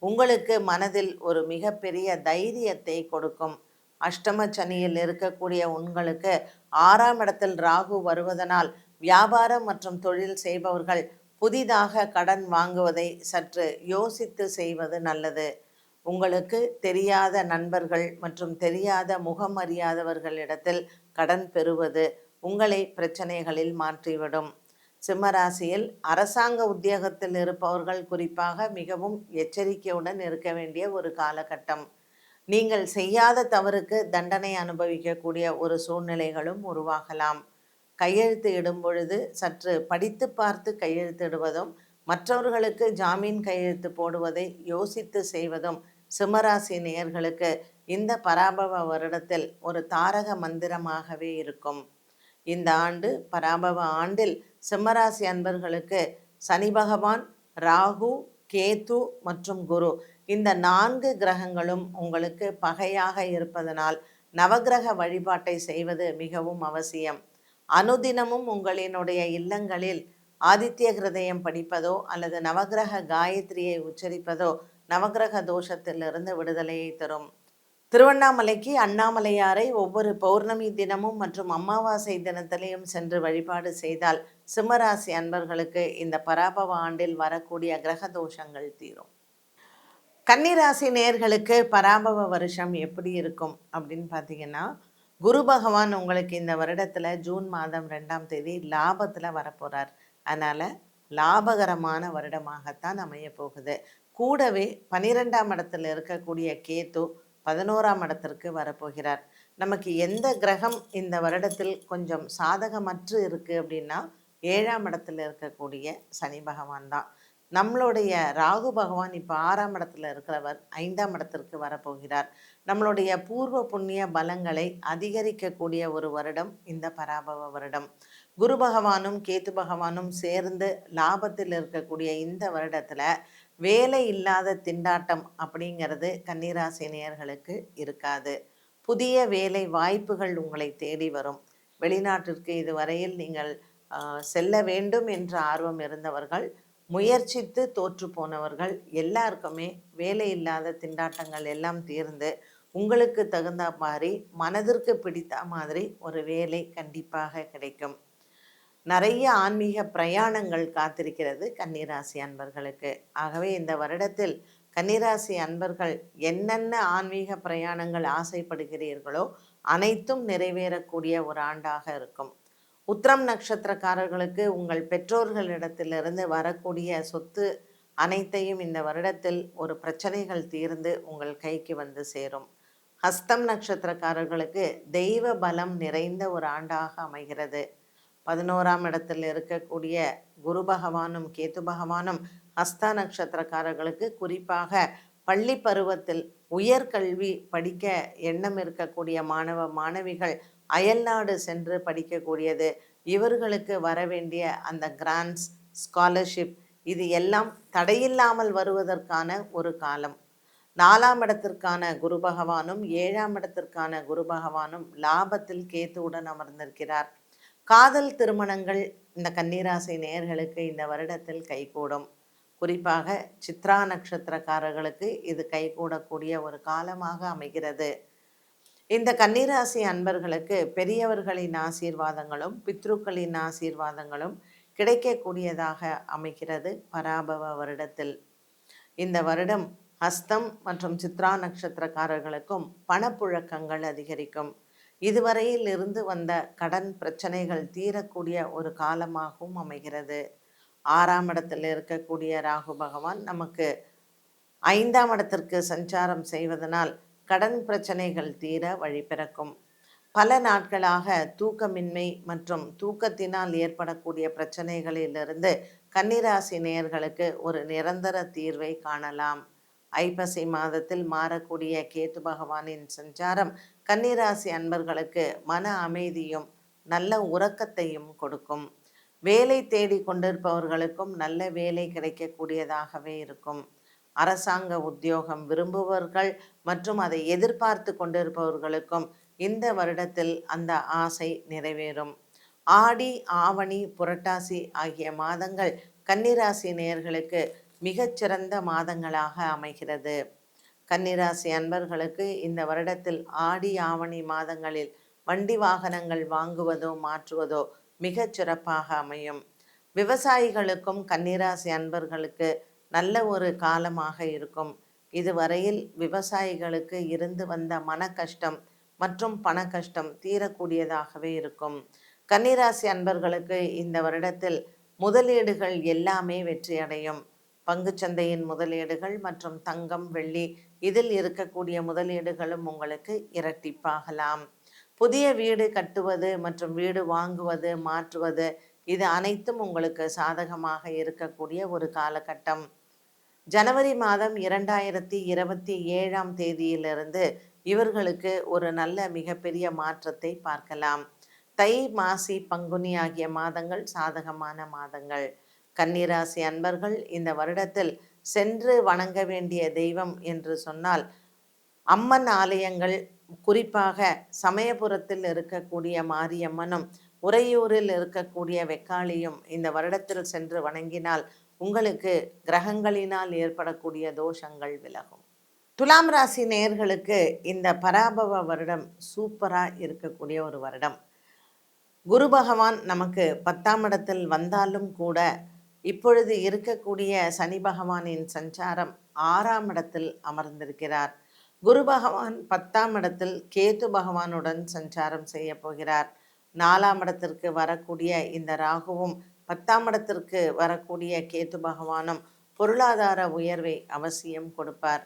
உங்களுக்கு மனதில் ஒரு மிகப்பெரிய தைரியத்தை கொடுக்கும். அஷ்டம சனியில் இருக்கக்கூடிய உங்களுக்கு 6ஆம் இடத்தில் ராகு வருவதனால் வியாபாரம் மற்றும் தொழில் செய்பவர்கள் புதிதாக கடன் வாங்குவதை சற்று யோசித்து செய்வது நல்லது. உங்களுக்கு தெரியாத நண்பர்கள் மற்றும் தெரியாத முகம் அறியாதவர்களிடத்தில் கடன் பெறுவது உங்களை பிரச்சனைகளில் மாற்றிவிடும். சிம்மராசியில் அரசாங்க உத்தியோகத்தில் இருப்பவர்கள் குறிப்பாக மிகவும் எச்சரிக்கையுடன் இருக்க வேண்டிய ஒரு காலகட்டம். நீங்கள் செய்யாத தவறுக்கு தண்டனை அனுபவிக்கக்கூடிய ஒரு சூழ்நிலைகளும் உருவாகலாம். கையெழுத்து இடும் பொழுது சற்று படித்து பார்த்து கையெழுத்திடுவதும், மற்றவர்களுக்கு ஜாமீன் கையெழுத்து போடுவதை யோசித்து செய்வதும் சிம்மராசி நேயர்களுக்கு இந்த பராபவ வருடத்தில் ஒரு தாரக மந்திரமாகவே இருக்கும். இந்த ஆண்டு பராபவ ஆண்டில் சிம்மராசி அன்பர்களுக்கு சனி பகவான், ராகு, கேது மற்றும் குரு இந்த 4 கிரகங்களும் உங்களுக்கு பகையாக இருப்பதனால் நவகிரக வழிபாட்டை செய்வது மிகவும் அவசியம். அனுதினமும் உங்களினுடைய இல்லங்களில் ஆதித்ய ஹிருதயம் படிப்பதோ அல்லது நவகிரக காயத்ரியை உச்சரிப்பதோ நவகிரக தோஷத்திலிருந்து விடுதலையை தரும். திருவண்ணாமலைக்கு அண்ணாமலையாரை ஒவ்வொரு பௌர்ணமி தினமும் மற்றும் அமாவாசை தினத்திலையும் சென்று வழிபாடு செய்தால் சிம்மராசி அன்பர்களுக்கு இந்த பராபவ ஆண்டில் வரக்கூடிய கிரக தோஷங்கள் தீரும். கன்னிராசி நேயர்களுக்கு பராபவ வருஷம் எப்படி இருக்கும் அப்படின்னு பார்த்தீங்கன்னா, குரு பகவான் உங்களுக்கு இந்த வருடத்தில் ஜூன் மாதம் 2ஆம் தேதி லாபத்தில் வரப்போகிறார். அதனால் லாபகரமான வருடமாகத்தான் அமைய போகுது. கூடவே 12ஆம் இடத்தில் இருக்கக்கூடிய கேது 11ஆம் இடத்திற்கு வரப்போகிறார். நமக்கு எந்த கிரகம் இந்த வருடத்தில் கொஞ்சம் சாதகமற்று இருக்குது அப்படின்னா 7ஆம் இடத்தில் இருக்கக்கூடிய சனி பகவான் தான். நம்மளுடைய ராகு பகவான் இப்போ 6ஆம் இடத்துல இருக்கிறவர் 5ஆம் இடத்திற்கு வரப்போகிறார். நம்மளுடைய பூர்வ புண்ணிய பலங்களை அதிகரிக்கக்கூடிய ஒரு வருடம் இந்த பராபவ வருடம். குரு பகவானும் கேத்து பகவானும் சேர்ந்து லாபத்தில் இருக்கக்கூடிய இந்த வருடத்தில் வேலை இல்லாத திண்டாட்டம் அப்படிங்கிறது கன்னிராசி நேயர்களுக்கு இருக்காது. புதிய வேலை வாய்ப்புகள் உங்களை தேடி வரும். வெளிநாட்டிற்கு இதுவரையில் நீங்கள் செல்ல வேண்டும் என்ற ஆர்வம் இருந்தவர்கள், முயற்சித்து தோற்று போனவர்கள் எல்லாருக்குமே வேலை இல்லாத திண்டாட்டங்கள் எல்லாம் தீர்ந்து உங்களுக்கு தகுந்த மாதிரி மனதிற்கு பிடித்த மாதிரி ஒரு வேலை கண்டிப்பாக கிடைக்கும். நிறைய ஆன்மீக பிரயாணங்கள் காத்திருக்கிறது கன்னிராசி அன்பர்களுக்கு. ஆகவே இந்த வருடத்தில் கன்னிராசி அன்பர்கள் என்னென்ன ஆன்மீக பிரயாணங்கள் ஆசைப்படுகிறீர்களோ அனைத்தும் நிறைவேறக்கூடிய ஒரு ஆண்டாக இருக்கும். உத்திரம் நட்சத்திரக்காரர்களுக்கு உங்கள் பெற்றோர்களிடத்திலிருந்து வரக்கூடிய சொத்து அனைத்தையும் இந்த வருடத்தில் ஒரு பிரச்சனைகள் தீர்ந்து உங்கள் கைக்கு வந்து சேரும். ஹஸ்தம் நட்சத்திரக்காரர்களுக்கு தெய்வ பலம் நிறைந்த ஒரு ஆண்டாக அமைகிறது. 11ஆம் இடத்தில் இருக்கக்கூடிய குரு பகவானும் கேத்து பகவானும் ஹஸ்த நட்சத்திரக்காரர்களுக்கு குறிப்பாக பள்ளி பருவத்தில் உயர்கல்வி படிக்க எண்ணம் இருக்கக்கூடிய மாணவ மாணவிகள் அயல்நாடு சென்று படிக்கக்கூடியது, இவர்களுக்கு வரவேண்டிய அந்த கிராண்ட்ஸ், ஸ்காலர்ஷிப் இது எல்லாம் தடையில்லாமல் வருவதற்கான ஒரு காலம். 4ஆம் இடத்திற்கான குரு பகவானும் 7ஆம் இடத்திற்கான குரு பகவானும் லாபத்தில் கேத்துவுடன் அமர்ந்திருக்கிறார். காதல் திருமணங்கள் இந்த கன்னிராசி நேயர்களுக்கு இந்த வருடத்தில் கைகூடும். குறிப்பாக சித்ரா நட்சத்திரக்காரர்களுக்கு இது கைகூடக்கூடிய ஒரு காலமாக அமைகிறது. இந்த கன்னிராசி அன்பர்களுக்கு பெரியவர்களின் ஆசீர்வாதங்களும் பித்ருக்களின் ஆசீர்வாதங்களும் கிடைக்கக்கூடியதாக அமைகிறது பராபவ வருடத்தில். இந்த வருடம் ஹஸ்தம் மற்றும் சித்ரா நட்சத்திரக்காரர்களுக்கும் பணப்புழக்கங்கள் அதிகரிக்கும். இதுவரையில் இருந்து வந்த கடன் பிரச்சனைகள் தீரக்கூடிய ஒரு காலமாகவும் அமைகிறது. 6ஆம் இடத்தில் இருக்கக்கூடிய ராகு பகவான் நமக்கு 5ஆம் இடத்திற்கு சஞ்சாரம் செய்வதனால் கடன் பிரச்சனைகள் தீர வழி பிறக்கும். பல நாட்களாக தூக்கமின்மை மற்றும் தூக்கத்தினால் ஏற்படக்கூடிய பிரச்சனைகளிலிருந்து கன்னிராசி நேயர்களுக்கு ஒரு நிரந்தர தீர்வை காணலாம். ஐப்பசி மாதத்தில் மாறக்கூடிய கேது பகவானின் சஞ்சாரம் கன்னிராசி அன்பர்களுக்கு மன அமைதியும் நல்ல உறக்கத்தையும் கொடுக்கும். வேலை தேடி கொண்டிருப்பவர்களுக்கும் நல்ல வேலை கிடைக்கக்கூடியதாகவே இருக்கும். அரசாங்க உத்தியோகம் விரும்புபவர்கள் மற்றும் அதை எதிர்பார்த்து கொண்டிருப்பவர்களுக்கும் இந்த வருடத்தில் அந்த ஆசை நிறைவேறும். ஆடி, ஆவணி, புரட்டாசி ஆகிய மாதங்கள் கன்னிராசி நேயர்களுக்கு மிகச்சிறந்த மாதங்களாக அமைகிறது. கன்னிராசி அன்பர்களுக்கு இந்த வருடத்தில் ஆடி, ஆவணி மாதங்களில் வண்டி வாகனங்கள் வாங்குவதோ மாற்றுவதோ மிகச் சிறப்பாக அமையும். விவசாயிகளுக்கும் கன்னிராசி அன்பர்களுக்கு நல்ல ஒரு காலமாக இருக்கும். இதுவரையில் விவசாயிகளுக்கு இருந்து வந்த மன கஷ்டம் மற்றும் பண கஷ்டம் தீரக்கூடியதாகவே இருக்கும். கன்னிராசி அன்பர்களுக்கு இந்த வருடத்தில் முதலீடுகள் எல்லாமே வெற்றியடையும். பங்குச்சந்தையின் முதலீடுகள் மற்றும் தங்கம், வெள்ளி இதில் இருக்கக்கூடிய முதலீடுகளும் உங்களுக்கு இரட்டிப்பாகலாம். புதிய வீடு கட்டுவது மற்றும் வீடு வாங்குவது, மாற்றுவது இது அனைத்தும் உங்களுக்கு சாதகமாக இருக்கக்கூடிய ஒரு காலகட்டம். ஜனவரி மாதம் 2027ஆம் தேதியிலிருந்து இவர்களுக்கு ஒரு நல்ல மிகப்பெரிய மாற்றத்தை பார்க்கலாம். தை, மாசி, பங்குனி ஆகிய மாதங்கள் சாதகமான மாதங்கள். கன்னிராசி அன்பர்கள் இந்த வருடத்தில் சென்று வணங்க வேண்டிய தெய்வம் என்று சொன்னால் அம்மன் ஆலயங்கள், குறிப்பாக சமயபுரத்தில் இருக்கக்கூடிய மாரியம்மனும் உறையூரில் இருக்கக்கூடிய வெக்காளியும் இந்த வருடத்தில் சென்று வணங்கினால் உங்களுக்கு கிரகங்களினால் ஏற்படக்கூடிய தோஷங்கள் விலகும். துலாம் ராசி நேயர்களுக்கு இந்த பராபவ வருடம் சூப்பராக இருக்கக்கூடிய ஒரு வருடம். குரு பகவான் நமக்கு 10ஆம் இடத்தில் வந்தாலும் கூட இப்பொழுது இருக்கக்கூடிய சனி பகவானின் சஞ்சாரம் 6ஆம் இடத்தில் அமர்ந்திருக்கிறார். குரு பகவான் 10ஆம் இடத்தில் கேது பகவானுடன் சஞ்சாரம் செய்ய போகிறார். 4ஆம் இடத்திற்கு வரக்கூடிய இந்த ராகுவும் 10ஆம் இடத்திற்கு வரக்கூடிய கேது பகவானும் பொருளாதார உயர்வை அவசியம் கொடுப்பார்.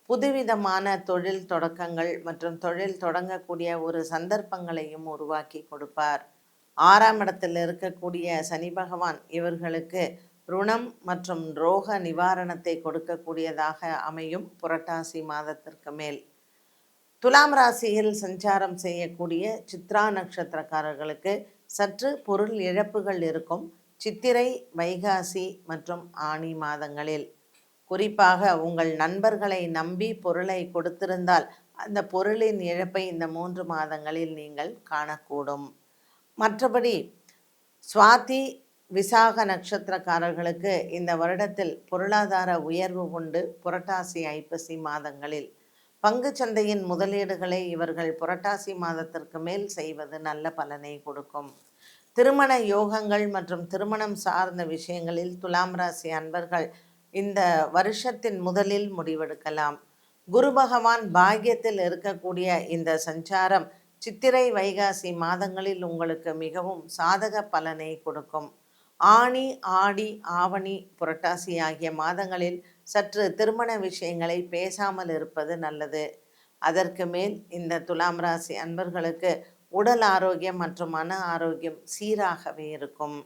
புதுவிதமான தொழில் தொடக்கங்கள் மற்றும் தொழில் தொடங்கக்கூடிய ஒரு சந்தர்ப்பங்களையும் உருவாக்கி கொடுப்பார். 6ஆம் இடத்தில் இருக்கக்கூடிய சனி பகவான் இவர்களுக்கு ருணம் மற்றும் ரோக நிவாரணத்தை கொடுக்கக்கூடியதாக அமையும். புரட்டாசி மாதத்திற்கு மேல் துலாம் ராசியில் சஞ்சாரம் செய்யக்கூடிய சித்ரா நட்சத்திரக்காரர்களுக்கு சற்று பொருள் இழப்புகள் இருக்கும். சித்திரை, வைகாசி மற்றும் ஆனி மாதங்களில் குறிப்பாக உங்கள் நண்பர்களை நம்பி பொருளை கொடுத்திருந்தால் அந்த பொருளின் இழப்பை இந்த 3 மாதங்களில் நீங்கள் காணக்கூடும். மற்றபடி சுவாதி, விசாக நட்சத்திரக்காரர்களுக்கு இந்த வருடத்தில் பொருளாதார உயர்வு உண்டு. புரட்டாசி, ஐப்பசி மாதங்களில் பங்குச்சந்தையின் முதலீடுகளை இவர்கள் புரட்டாசி மாதத்திற்கு மேல் செய்வது நல்ல பலனை கொடுக்கும். திருமண யோகங்கள் மற்றும் திருமணம் சார்ந்த விஷயங்களில் துலாம் ராசி அன்பர்கள் இந்த வருஷத்தின் முதலில் முடிவெடுக்கலாம். குரு பகவான் பாக்கியத்தில் இருக்கக்கூடிய இந்த சஞ்சாரம் சித்திரை, வைகாசி மாதங்களில் உங்களுக்கு மிகவும் சாதக பலனை கொடுக்கும். ஆனி, ஆடி, ஆவணி, புரட்டாசி ஆகிய மாதங்களில் சற்று திருமண விஷயங்களை பேசாமல் இருப்பது நல்லது. அதற்கு மேல் இந்த துலாம் ராசி அன்பர்களுக்கு உடல் ஆரோக்கியம் மற்றும் மன ஆரோக்கியம் சீராகவே இருக்கும்.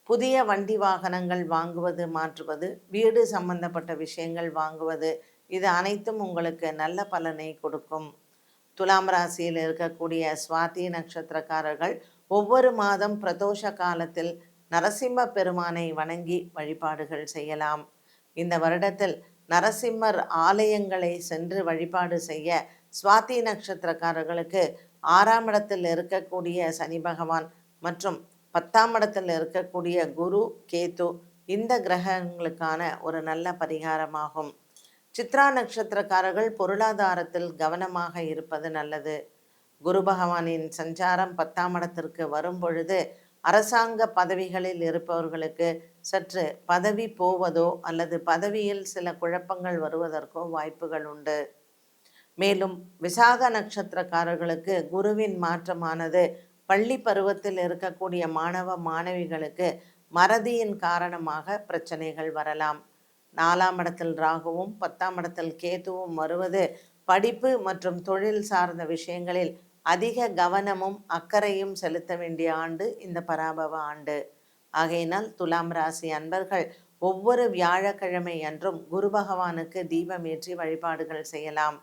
புதிய வண்டி வாகனங்கள் வாங்குவது, மாற்றுவது, வீடு சம்பந்தப்பட்ட விஷயங்கள் வாங்குவது இது அனைத்தும் உங்களுக்கு நல்ல பலனை கொடுக்கும். துலாம் ராசியில் இருக்கக்கூடிய சுவாதி நட்சத்திரக்காரர்கள் ஒவ்வொரு மாதம் பிரதோஷ காலத்தில் நரசிம்ம பெருமானை வணங்கி வழிபாடுகள் செய்யலாம். இந்த வருடத்தில் நரசிம்மர் ஆலயங்களை சென்று வழிபாடு செய்ய சுவாதி நட்சத்திரக்காரர்களுக்கு 6ஆம் இடத்தில் இருக்கக்கூடிய சனி பகவான் மற்றும் 10ஆம் இடத்தில் இருக்கக்கூடிய குரு, கேது இந்த கிரகங்களுக்கான ஒரு நல்ல பரிகாரமாகும். சித்ரா நட்சத்திரக்காரர்கள் பொருளாதாரத்தில் கவனமாக இருப்பது நல்லது. குரு பகவானின் சஞ்சாரம் 10ஆம் இடத்திற்கு வரும் பொழுது அரசாங்க பதவிகளில் இருப்பவர்களுக்கு சற்று பதவி போவதோ அல்லது பதவியில் சில குழப்பங்கள் வருவதற்கோ வாய்ப்புகள் உண்டு. மேலும் விசாக நட்சத்திரக்காரர்களுக்கு குருவின் மாற்றமானது பள்ளி பருவத்தில் இருக்கக்கூடிய மாணவ மாணவிகளுக்கு மறதியின் காரணமாக பிரச்சனைகள் வரலாம். 4ஆம் இடத்தில் ராகுவும் 10ஆம் இடத்தில் கேதுவும் வருவது படிப்பு மற்றும் தொழில் சார்ந்த விஷயங்களில் அதிக கவனமும் அக்கறையும் செலுத்த வேண்டிய ஆண்டு இந்த பராபவ ஆண்டு. ஆகையினால் துலாம் ராசி அன்பர்கள் ஒவ்வொரு வியாழக்கிழமை அன்றும் குரு பகவானுக்கு தீபமேற்றி வழிபாடுகள் செய்யலாம்.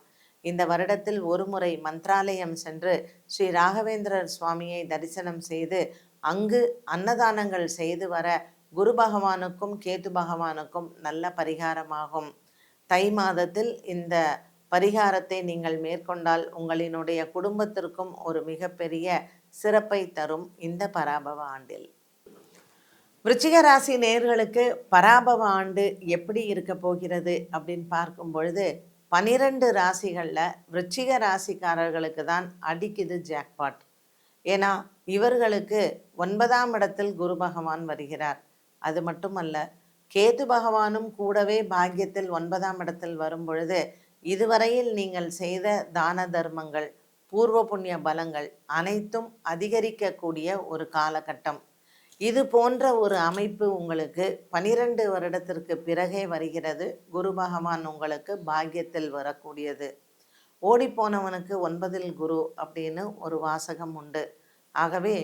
இந்த வருடத்தில் ஒருமுறை மந்த்ராலயம் சென்று ஸ்ரீ ராகவேந்திரர் சுவாமியை தரிசனம் செய்து அங்கு அன்னதானங்கள் செய்து வர குரு பகவானுக்கும் கேது பகவானுக்கும் நல்ல பரிகாரமாகும். தை மாதத்தில் இந்த பரிகாரத்தை நீங்கள் மேற்கொண்டால் உங்களினுடைய குடும்பத்திற்கும் ஒரு மிகப்பெரிய சிறப்பை தரும் இந்த பராபவ ஆண்டில். விருச்சிக ராசி நேயர்களுக்கு பராபவ ஆண்டு எப்படி இருக்க போகிறது அப்படின்னு பார்க்கும் பொழுது 12 ராசிகளில் விருச்சிக ராசிக்காரர்களுக்கு தான் அடிக்குது ஜாக்பாட். ஏன்னா இவர்களுக்கு 9ஆம் இடத்தில் குரு பகவான் வருகிறார். அது மட்டுமல்ல, கேது பகவானும் கூடவே பாக்கியத்தில் 9ஆம் இடத்தில் வரும் பொழுது இதுவரையில் நீங்கள் செய்த தான தர்மங்கள், பூர்வ புண்ணிய பலங்கள் அனைத்தும் அதிகரிக்கக்கூடிய ஒரு காலகட்டம். இது போன்ற ஒரு அமைப்பு உங்களுக்கு 12 வருடத்திற்கு பிறகே வருகிறது. குரு பகவான் உங்களுக்கு பாக்கியத்தில் வரக்கூடியது. ஓடிப்போனவனுக்கு 9இல் குரு அப்படின்னு ஒரு வாசகம் உண்டு. ஆகவே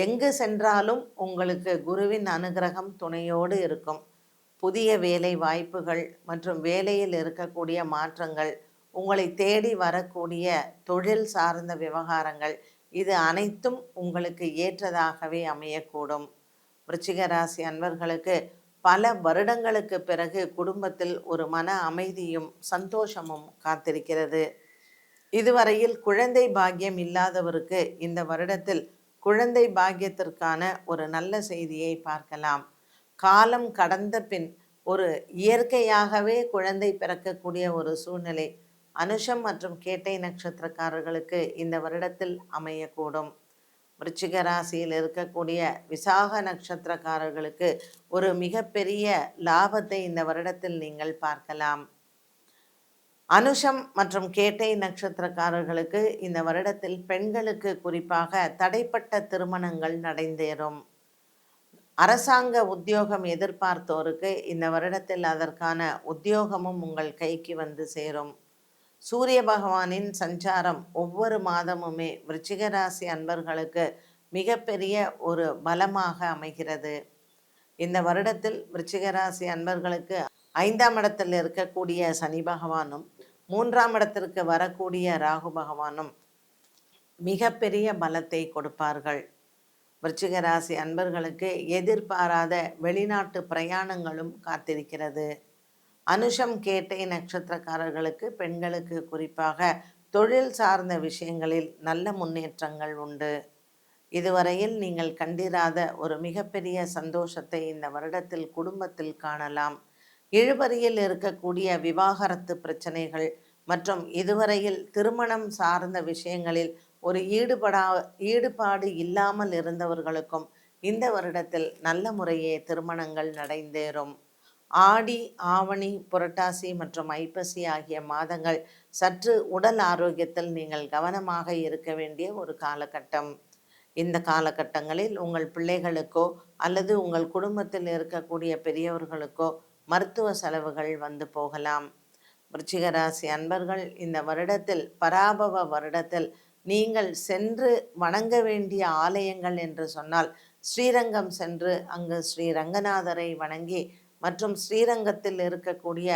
எங்கு சென்றாலும் உங்களுக்கு குருவின் அனுகிரகம் துணையோடு இருக்கும். புதிய வேலை வாய்ப்புகள் மற்றும் வேலையில் இருக்கக்கூடிய மாற்றங்கள், உங்களை தேடி வரக்கூடிய தொழில் சார்ந்த விவகாரங்கள், இது அனைத்தும் உங்களுக்கு ஏற்றதாகவே அமையக்கூடும். விருச்சிக ராசி அன்பர்களுக்கு பல வருடங்களுக்கு பிறகு குடும்பத்தில் ஒரு மன அமைதியும் சந்தோஷமும் காத்திருக்கிறது. இதுவரையில் குழந்தை பாக்கியம் இல்லாதவருக்கு இந்த வருடத்தில் குழந்தை பாக்கியத்திற்கான ஒரு நல்ல செய்தியை பார்க்கலாம். காலம் கடந்த பின் ஒரு இயற்கையாகவே குழந்தை பிறக்கக்கூடிய ஒரு சூழ்நிலை அனுஷம் மற்றும் கேட்டை நட்சத்திரக்காரர்களுக்கு இந்த வருடத்தில் அமையக்கூடும். விருச்சிக ராசியில் இருக்கக்கூடிய விசாக நட்சத்திரக்காரர்களுக்கு ஒரு மிகப்பெரிய லாபத்தை இந்த வருடத்தில் நீங்கள் பார்க்கலாம். அனுஷம் மற்றும் கேட்டை நட்சத்திரக்காரர்களுக்கு இந்த வருடத்தில் பெண்களுக்கு குறிப்பாக தடைப்பட்ட திருமணங்கள் நடந்தேறும். அரசாங்க உத்தியோகம் எதிர்பார்த்தோருக்கு இந்த வருடத்தில் அதற்கான உத்தியோகமும் உங்கள் கைக்கு வந்து சேரும். சூரிய பகவானின் சஞ்சாரம் ஒவ்வொரு மாதமுமே விருச்சிக ராசி அன்பர்களுக்கு மிகப்பெரிய ஒரு பலமாக அமைகிறது. இந்த வருடத்தில் விருச்சிக ராசி அன்பர்களுக்கு 5ஆம் இடத்தில் இருக்கக்கூடிய சனி பகவானும் 3ஆம் இடத்திற்கு வரக்கூடிய ராகு பகவானும் மிகப்பெரிய பலத்தை கொடுப்பார்கள். விருச்சிக ராசி அன்பர்களுக்கு எதிர்பாராத வெளிநாட்டு பிரயாணங்களும் காத்திருக்கிறது. அனுஷம் கேட்டை நட்சத்திரக்காரர்களுக்கு பெண்களுக்கு குறிப்பாக தொழில் சார்ந்த விஷயங்களில் நல்ல முன்னேற்றங்கள் உண்டு. இதுவரையில் நீங்கள் கண்டிராத ஒரு மிகப்பெரிய சந்தோஷத்தை இந்த வருடத்தில் குடும்பத்தில் காணலாம். இழுபறியில் இருக்கக்கூடிய விவாகரத்து பிரச்சனைகள் மற்றும் இதுவரையில் திருமணம் சார்ந்த விஷயங்களில் ஒரு ஈடுபாடு இல்லாமல் இருந்தவர்களுக்கும் இந்த வருடத்தில் நல்ல முறையே திருமணங்கள் நடந்தேறும். ஆடி, ஆவணி, புரட்டாசி மற்றும் ஐப்பசி ஆகிய மாதங்கள் சற்று உடல் ஆரோக்கியத்தில் நீங்கள் கவனமாக இருக்க வேண்டிய ஒரு காலகட்டம். இந்த காலகட்டங்களில் உங்கள் பிள்ளைகளுக்கோ அல்லது உங்கள் குடும்பத்தில் இருக்கக்கூடிய பெரியவர்களுக்கோ மருத்துவ செலவுகள் வந்து போகலாம். விருச்சிக ராசி அன்பர்கள் இந்த வருடத்தில் பராபவ வருடத்தில் நீங்கள் சென்று வணங்க வேண்டிய ஆலயங்கள் என்று சொன்னால் ஸ்ரீரங்கம் சென்று அங்கு ஸ்ரீ ரங்கநாதரை வணங்கி மற்றும் ஸ்ரீரங்கத்தில் இருக்கக்கூடிய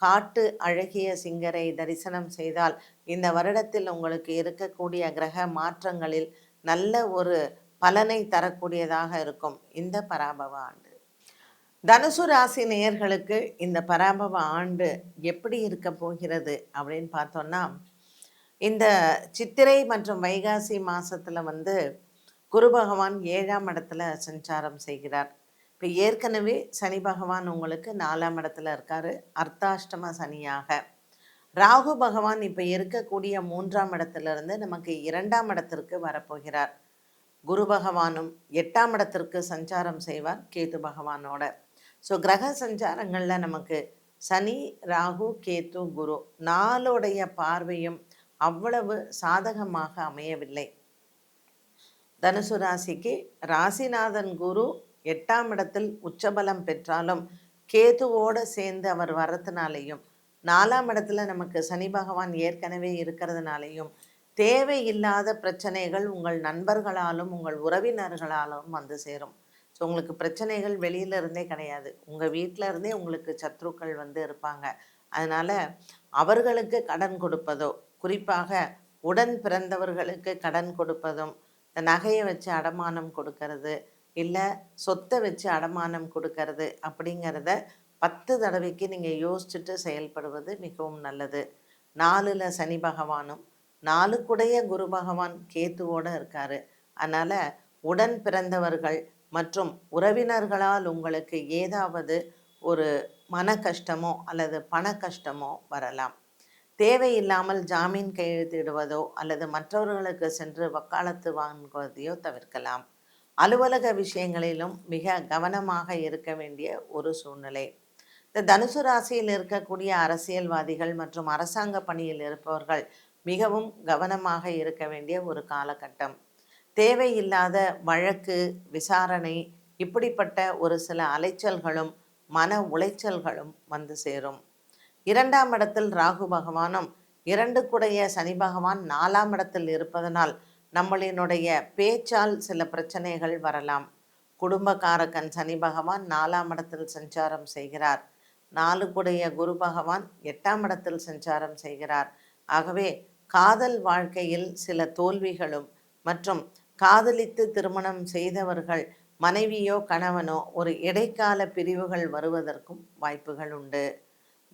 காட்டு அழகிய சிங்கரை தரிசனம் செய்தால் இந்த வருடத்தில் உங்களுக்கு இருக்கக்கூடிய கிரக மாற்றங்களில் நல்ல ஒரு பலனை தரக்கூடியதாக இருக்கும் இந்த பராபவ ஆண்டு. தனுசு ராசி நேயர்களுக்கு இந்த பராபவ ஆண்டு எப்படி இருக்க போகிறது அப்படின்னு பார்த்தோன்னா, இந்த சித்திரை மற்றும் வைகாசி மாதத்தில் குரு பகவான் 7ஆம் இடத்துல சஞ்சாரம் செய்கிறார். இப்போ ஏற்கனவே சனி பகவான் உங்களுக்கு 4ஆம் இடத்துல இருக்கார் அர்த்தாஷ்டம சனியாக. ராகு பகவான் இப்போ இருக்கக்கூடிய 3ஆம் இடத்துலேருந்து நமக்கு 2ஆம் இடத்திற்கு வரப்போகிறார். குரு பகவானும் 8ஆம் இடத்திற்கு சஞ்சாரம் செய்வார் கேது பகவானோட. ஸோ கிரக சஞ்சாரங்களில் நமக்கு சனி, ராகு, கேது, குரு 4உடைய பார்வையும் அவ்வளவு சாதகமாக அமையவில்லை. தனுசு ராசிக்கு ராசிநாதன் குரு 8ஆம் இடத்தில் உச்சபலம் பெற்றாலும் கேதுவோடு சேர்ந்து அவர் வரத்தினாலேயும் 4ஆம் இடத்துல நமக்கு சனி பகவான் ஏற்கனவே இருக்கிறதுனாலையும் தேவையில்லாத பிரச்சனைகள் உங்கள் நண்பர்களாலும் உங்கள் உறவினர்களாலும் வந்து சேரும். ஸோ உங்களுக்கு பிரச்சனைகள் வெளியில இருந்தே கிடையாது. உங்கள் வீட்டில் இருந்தே உங்களுக்கு சத்ருக்கள் வந்து இருப்பாங்க. அதனால் அவர்களுக்கு கடன் கொடுப்பதோ, குறிப்பாக உடன் பிறந்தவர்களுக்கு கடன் கொடுப்பதும், இந்த நகையை வச்சு அடமானம் கொடுக்கறது, இல்லை சொத்தை வச்சு அடமானம் கொடுக்கறது அப்படிங்கிறத 10 தடவைக்கு நீங்கள் யோசிச்சுட்டு செயல்படுவது மிகவும் நல்லது. 4ல் சனி பகவானும் 4க்குடைய குரு பகவான் கேத்துவோடு இருக்கார். அதனால் உடன் பிறந்தவர்கள் மற்றும் உறவினர்களால் உங்களுக்கு ஏதாவது ஒரு மன கஷ்டமோ அல்லது பண கஷ்டமோ வரலாம். தேவையில்லாமல் ஜாமீன் கையெழுத்திடுவதோ அல்லது மற்றவர்களுக்கு சென்று வக்காலத்து வாங்குவதையோ தவிர்க்கலாம். அலுவலக விஷயங்களிலும் மிக கவனமாக இருக்க வேண்டிய ஒரு சூழ்நிலை. இந்த தனுசு ராசியில் இருக்கக்கூடிய அரசியல்வாதிகள் மற்றும் அரசாங்க பணியில் இருப்பவர்கள் மிகவும் கவனமாக இருக்க வேண்டிய ஒரு காலகட்டம். தேவையில்லாத வழக்கு, விசாரணை, இப்படிப்பட்ட ஒரு சில அலைச்சல்களும் மன உளைச்சல்களும் வந்து சேரும். 2ஆம் இடத்தில் ராகு பகவானும் 2க்குடைய சனி பகவான் 4ஆம் இடத்தில் இருப்பதனால் நம்மளினுடைய பேச்சால் சில பிரச்சனைகள் வரலாம். குடும்பக்காரகன் சனி பகவான் 4ஆம் இடத்தில் சஞ்சாரம் செய்கிறார். 4க்குடைய குரு பகவான் 8ஆம் இடத்தில் சஞ்சாரம் செய்கிறார். ஆகவே காதல் வாழ்க்கையில் சில தோல்விகளும் மற்றும் காதலித்து திருமணம் செய்தவர்கள் மனைவியோ கணவனோ ஒரு இடைக்கால பிரிவுகள் வருவதற்கும் வாய்ப்புகள் உண்டு.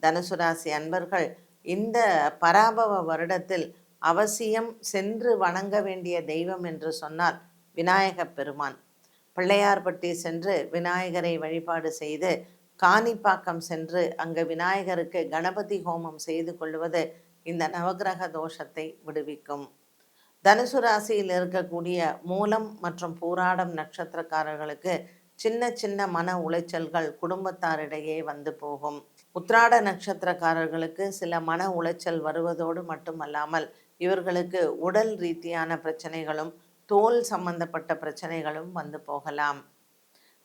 தனுசு ராசி அன்பர்கள் இந்த பராபவ வருடத்தில் அவசியம் சென்று வணங்க வேண்டிய தெய்வம் என்று சொன்னால் விநாயகப் பெருமான். பிள்ளையார்பட்டி சென்று விநாயகரை வழிபாடு செய்து, காணிப்பாக்கம் சென்று அங்கு விநாயகருக்கு கணபதி ஹோமம் செய்து கொள்வது இந்த நவகிரக தோஷத்தை விடுவிக்கும். தனுசு ராசியில் இருக்கக்கூடிய மூலம் மற்றும் பூராடம் நட்சத்திரக்காரர்களுக்கு சின்ன சின்ன மன உளைச்சல்கள் குடும்பத்தாரிடையே வந்து போகும். உத்திராட நட்சத்திரக்காரர்களுக்கு சில மன உளைச்சல் வருவதோடு மட்டுமல்லாமல் இவர்களுக்கு உடல் ரீதியான பிரச்சனைகளும் தோல் சம்பந்தப்பட்ட பிரச்சனைகளும் வந்து போகலாம்.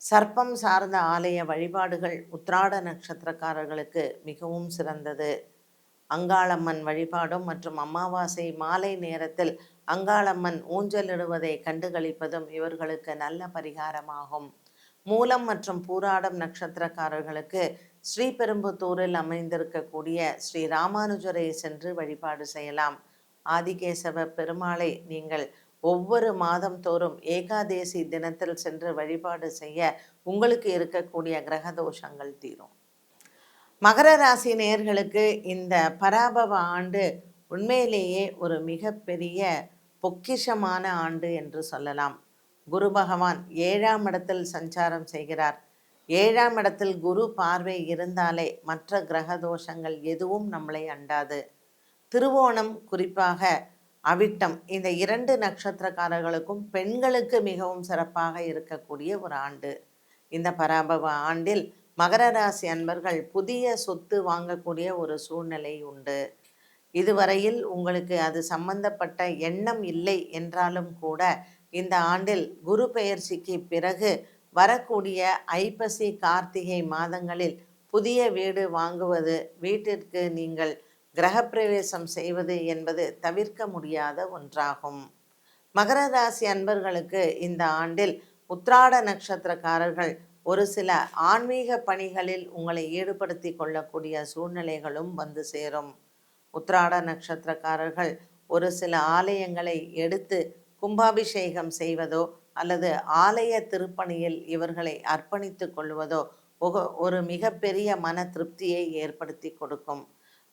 சர்ப்பம் சார்ந்த ஆலய வழிபாடுகள் உத்திராட நட்சத்திரக்காரர்களுக்கு மிகவும் சிறந்தது. அங்காளம்மன் வழிபாடும் மற்றும் அமாவாசை மாலை நேரத்தில் அங்காளம்மன் ஊஞ்சலிடுவதை கண்டுகளிப்பதும் இவர்களுக்கு நல்ல பரிகாரமாகும். மூலம் மற்றும் பூராடம் நட்சத்திரக்காரர்களுக்கு ஸ்ரீபெரும்புத்தூரில் அமைந்திருக்கக்கூடிய ஸ்ரீ ராமானுஜரை சென்று வழிபாடு செய்யலாம். ஆதிகேசவ பெருமாளை நீங்கள் ஒவ்வொரு மாதம் தோறும் ஏகாதேசி தினத்தில் சென்று வழிபாடு செய்ய உங்களுக்கு இருக்கக்கூடிய கிரகதோஷங்கள் தீரும். மகர ராசி நேயர்களுக்கு இந்த பராபவ ஆண்டு உண்மையிலேயே ஒரு மிகப்பெரிய பொக்கிஷமான ஆண்டு என்று சொல்லலாம். குரு பகவான் 7ஆம் இடத்தில் சஞ்சாரம் செய்கிறார். 7ஆம் இடத்தில் குரு பார்வை இருந்தாலே மற்ற கிரக தோஷங்கள் எதுவும் நம்மளை அண்டாது. திருவோணம், குறிப்பாக அவிட்டம், இந்த 2 நட்சத்திரக்காரர்களுக்கும் பெண்களுக்கு மிகவும் சிறப்பாக இருக்கக்கூடிய ஒரு ஆண்டு. இந்த பராபவ ஆண்டில் மகர ராசி அன்பர்கள் புதிய சொத்து வாங்கக்கூடிய ஒரு சூழ்நிலை உண்டு. இதுவரையில் உங்களுக்கு அது சம்பந்தப்பட்ட எண்ணம் இல்லை என்றாலும் கூட இந்த ஆண்டில் குரு பெயர்ச்சிக்கு பிறகு வரக்கூடிய ஐப்பசி, கார்த்திகை மாதங்களில் புதிய வீடு வாங்குவது, வீட்டிற்கு நீங்கள் கிரகப்பிரவேசம் செய்வது என்பது தவிர்க்க முடியாத ஒன்றாகும். மகர ராசி அன்பர்களுக்கு இந்த ஆண்டில் உத்திராட நட்சத்திரக்காரர்கள் ஒரு சில ஆன்மீக பணிகளில் உங்களை ஈடுபடுத்தி கொள்ளக்கூடிய சூழ்நிலைகளும் வந்து சேரும். உத்திராட நட்சத்திரக்காரர்கள் ஒரு சில ஆலயங்களை எடுத்து கும்பாபிஷேகம் செய்வதோ அல்லது ஆலய திருப்பணியில் இவர்களை அர்ப்பணித்து கொள்வதோ ஒரு மிகப்பெரிய மன திருப்தியை ஏற்படுத்தி கொடுக்கும்.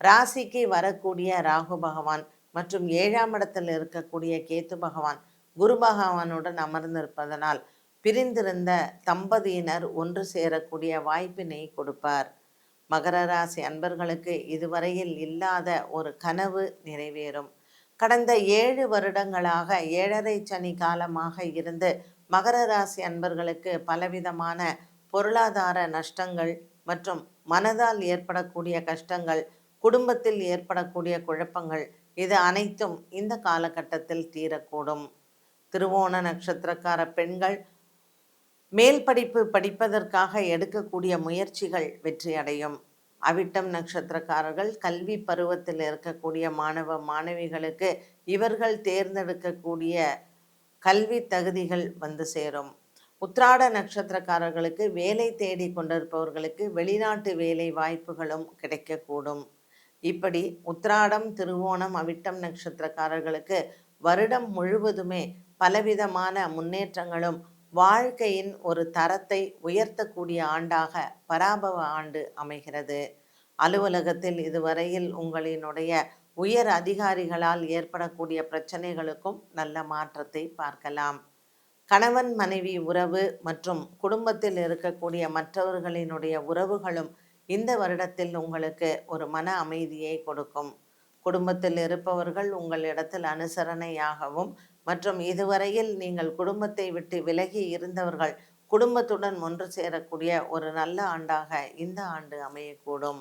ராசிக்கு வரக்கூடிய ராகு பகவான் மற்றும் 7ஆம் இடத்தில் இருக்கக்கூடிய கேத்து பகவான் குரு பகவானுடன் அமர்ந்திருப்பதனால் பிரிந்திருந்த தம்பதியினர் ஒன்று சேரக்கூடிய வாய்ப்பினை கொடுப்பார். மகர ராசி அன்பர்களுக்கு இதுவரையில் இல்லாத ஒரு கனவு நிறைவேறும். கடந்த 7 வருடங்களாக 7.5 சனி காலமாக இருந்து மகர ராசி அன்பர்களுக்கு பலவிதமான பொருளாதார நஷ்டங்கள் மற்றும் மனதால் ஏற்படக்கூடிய கஷ்டங்கள், குடும்பத்தில் ஏற்படக்கூடிய குழப்பங்கள், இது அனைத்தும் இந்த காலகட்டத்தில் தீரக்கூடும். திருவோண நட்சத்திரக்கார பெண்கள் மேல் படிப்பு படிப்பதற்காக எடுக்கக்கூடிய முயற்சிகள் வெற்றியடையும். அவிட்டம் நட்சத்திரக்காரர்கள் கல்வி பருவத்தில் இருக்கக்கூடிய மாணவ மாணவிகளுக்கு இவர்கள் தேர்ந்தெடுக்கக்கூடிய கல்வி தகுதிகள் வந்து சேரும். உத்திராட நட்சத்திரக்காரர்களுக்கு வேலை தேடி கொண்டிருப்பவர்களுக்கு வெளிநாட்டு வேலை வாய்ப்புகளும் கிடைக்கக்கூடும். இப்படி உத்திராடம், திருவோணம், அவிட்டம் நட்சத்திரக்காரர்களுக்கு வருடம் முழுவதுமே பலவிதமான முன்னேற்றங்களும் வாழ்க்கையின் ஒரு தரத்தை உயர்த்தக்கூடிய ஆண்டாக பராபவ ஆண்டு அமைகிறது. அலுவலகத்தில் இதுவரையில் உங்களினுடைய உயர் அதிகாரிகளால் ஏற்படக்கூடிய பிரச்சனைகளுக்கும் நல்ல மாற்றத்தை பார்க்கலாம். கணவன் மனைவி உறவு மற்றும் குடும்பத்தில் இருக்கக்கூடிய மற்றவர்களினுடைய உறவுகளும் இந்த வருடத்தில் உங்களுக்கு ஒரு மன அமைதியை கொடுக்கும். குடும்பத்தில் இருப்பவர்கள் உங்களிடத்தில் அனுசரணையாகவும் மற்றும் இதுவரையில் நீங்கள் குடும்பத்தை விட்டு விலகி இருந்தவர்கள் குடும்பத்துடன் ஒன்று சேரக்கூடிய ஒரு நல்ல ஆண்டாக இந்த ஆண்டு அமையக்கூடும்.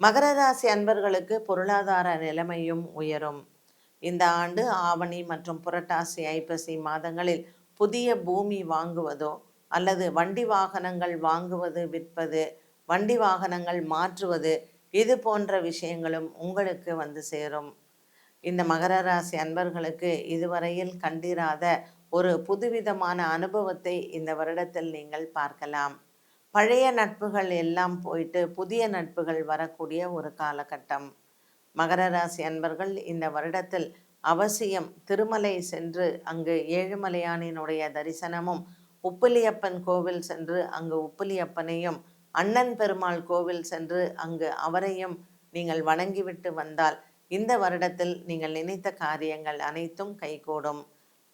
மகர ராசி அன்பர்களுக்கு பொருளாதார நிலைமையும் உயரும். இந்த ஆண்டு ஆவணி மற்றும் புரட்டாசி, ஐப்பசி மாதங்களில் புதிய பூமி வாங்குவதோ அல்லது வண்டி வாகனங்கள் வாங்குவது, விற்பது, வண்டி வாகனங்கள் மாற்றுவது, இது போன்ற விஷயங்களும் உங்களுக்கு வந்து சேரும். இந்த மகர ராசி அன்பர்களுக்கு இதுவரையில் கண்டிராத ஒரு புதுவிதமான அனுபவத்தை இந்த வருடத்தில் நீங்கள் பார்க்கலாம். பழைய நட்புகள் எல்லாம் போயிட்டு புதிய நட்புகள் வரக்கூடிய ஒரு காலகட்டம். மகர ராசி அன்பர்கள் இந்த வருடத்தில் அவசியம் திருமலை சென்று அங்கு ஏழுமலையானினுடைய தரிசனமும், உப்பிலியப்பன் கோவில் சென்று அங்கு உப்பிலியப்பனையும், அண்ணன் பெருமாள் கோவில் சென்று அங்கு அவரையும் நீங்கள் வணங்கிவிட்டு வந்தால் இந்த வருடத்தில் நீங்கள் நினைத்த காரியங்கள் அனைத்தும் கைகூடும்.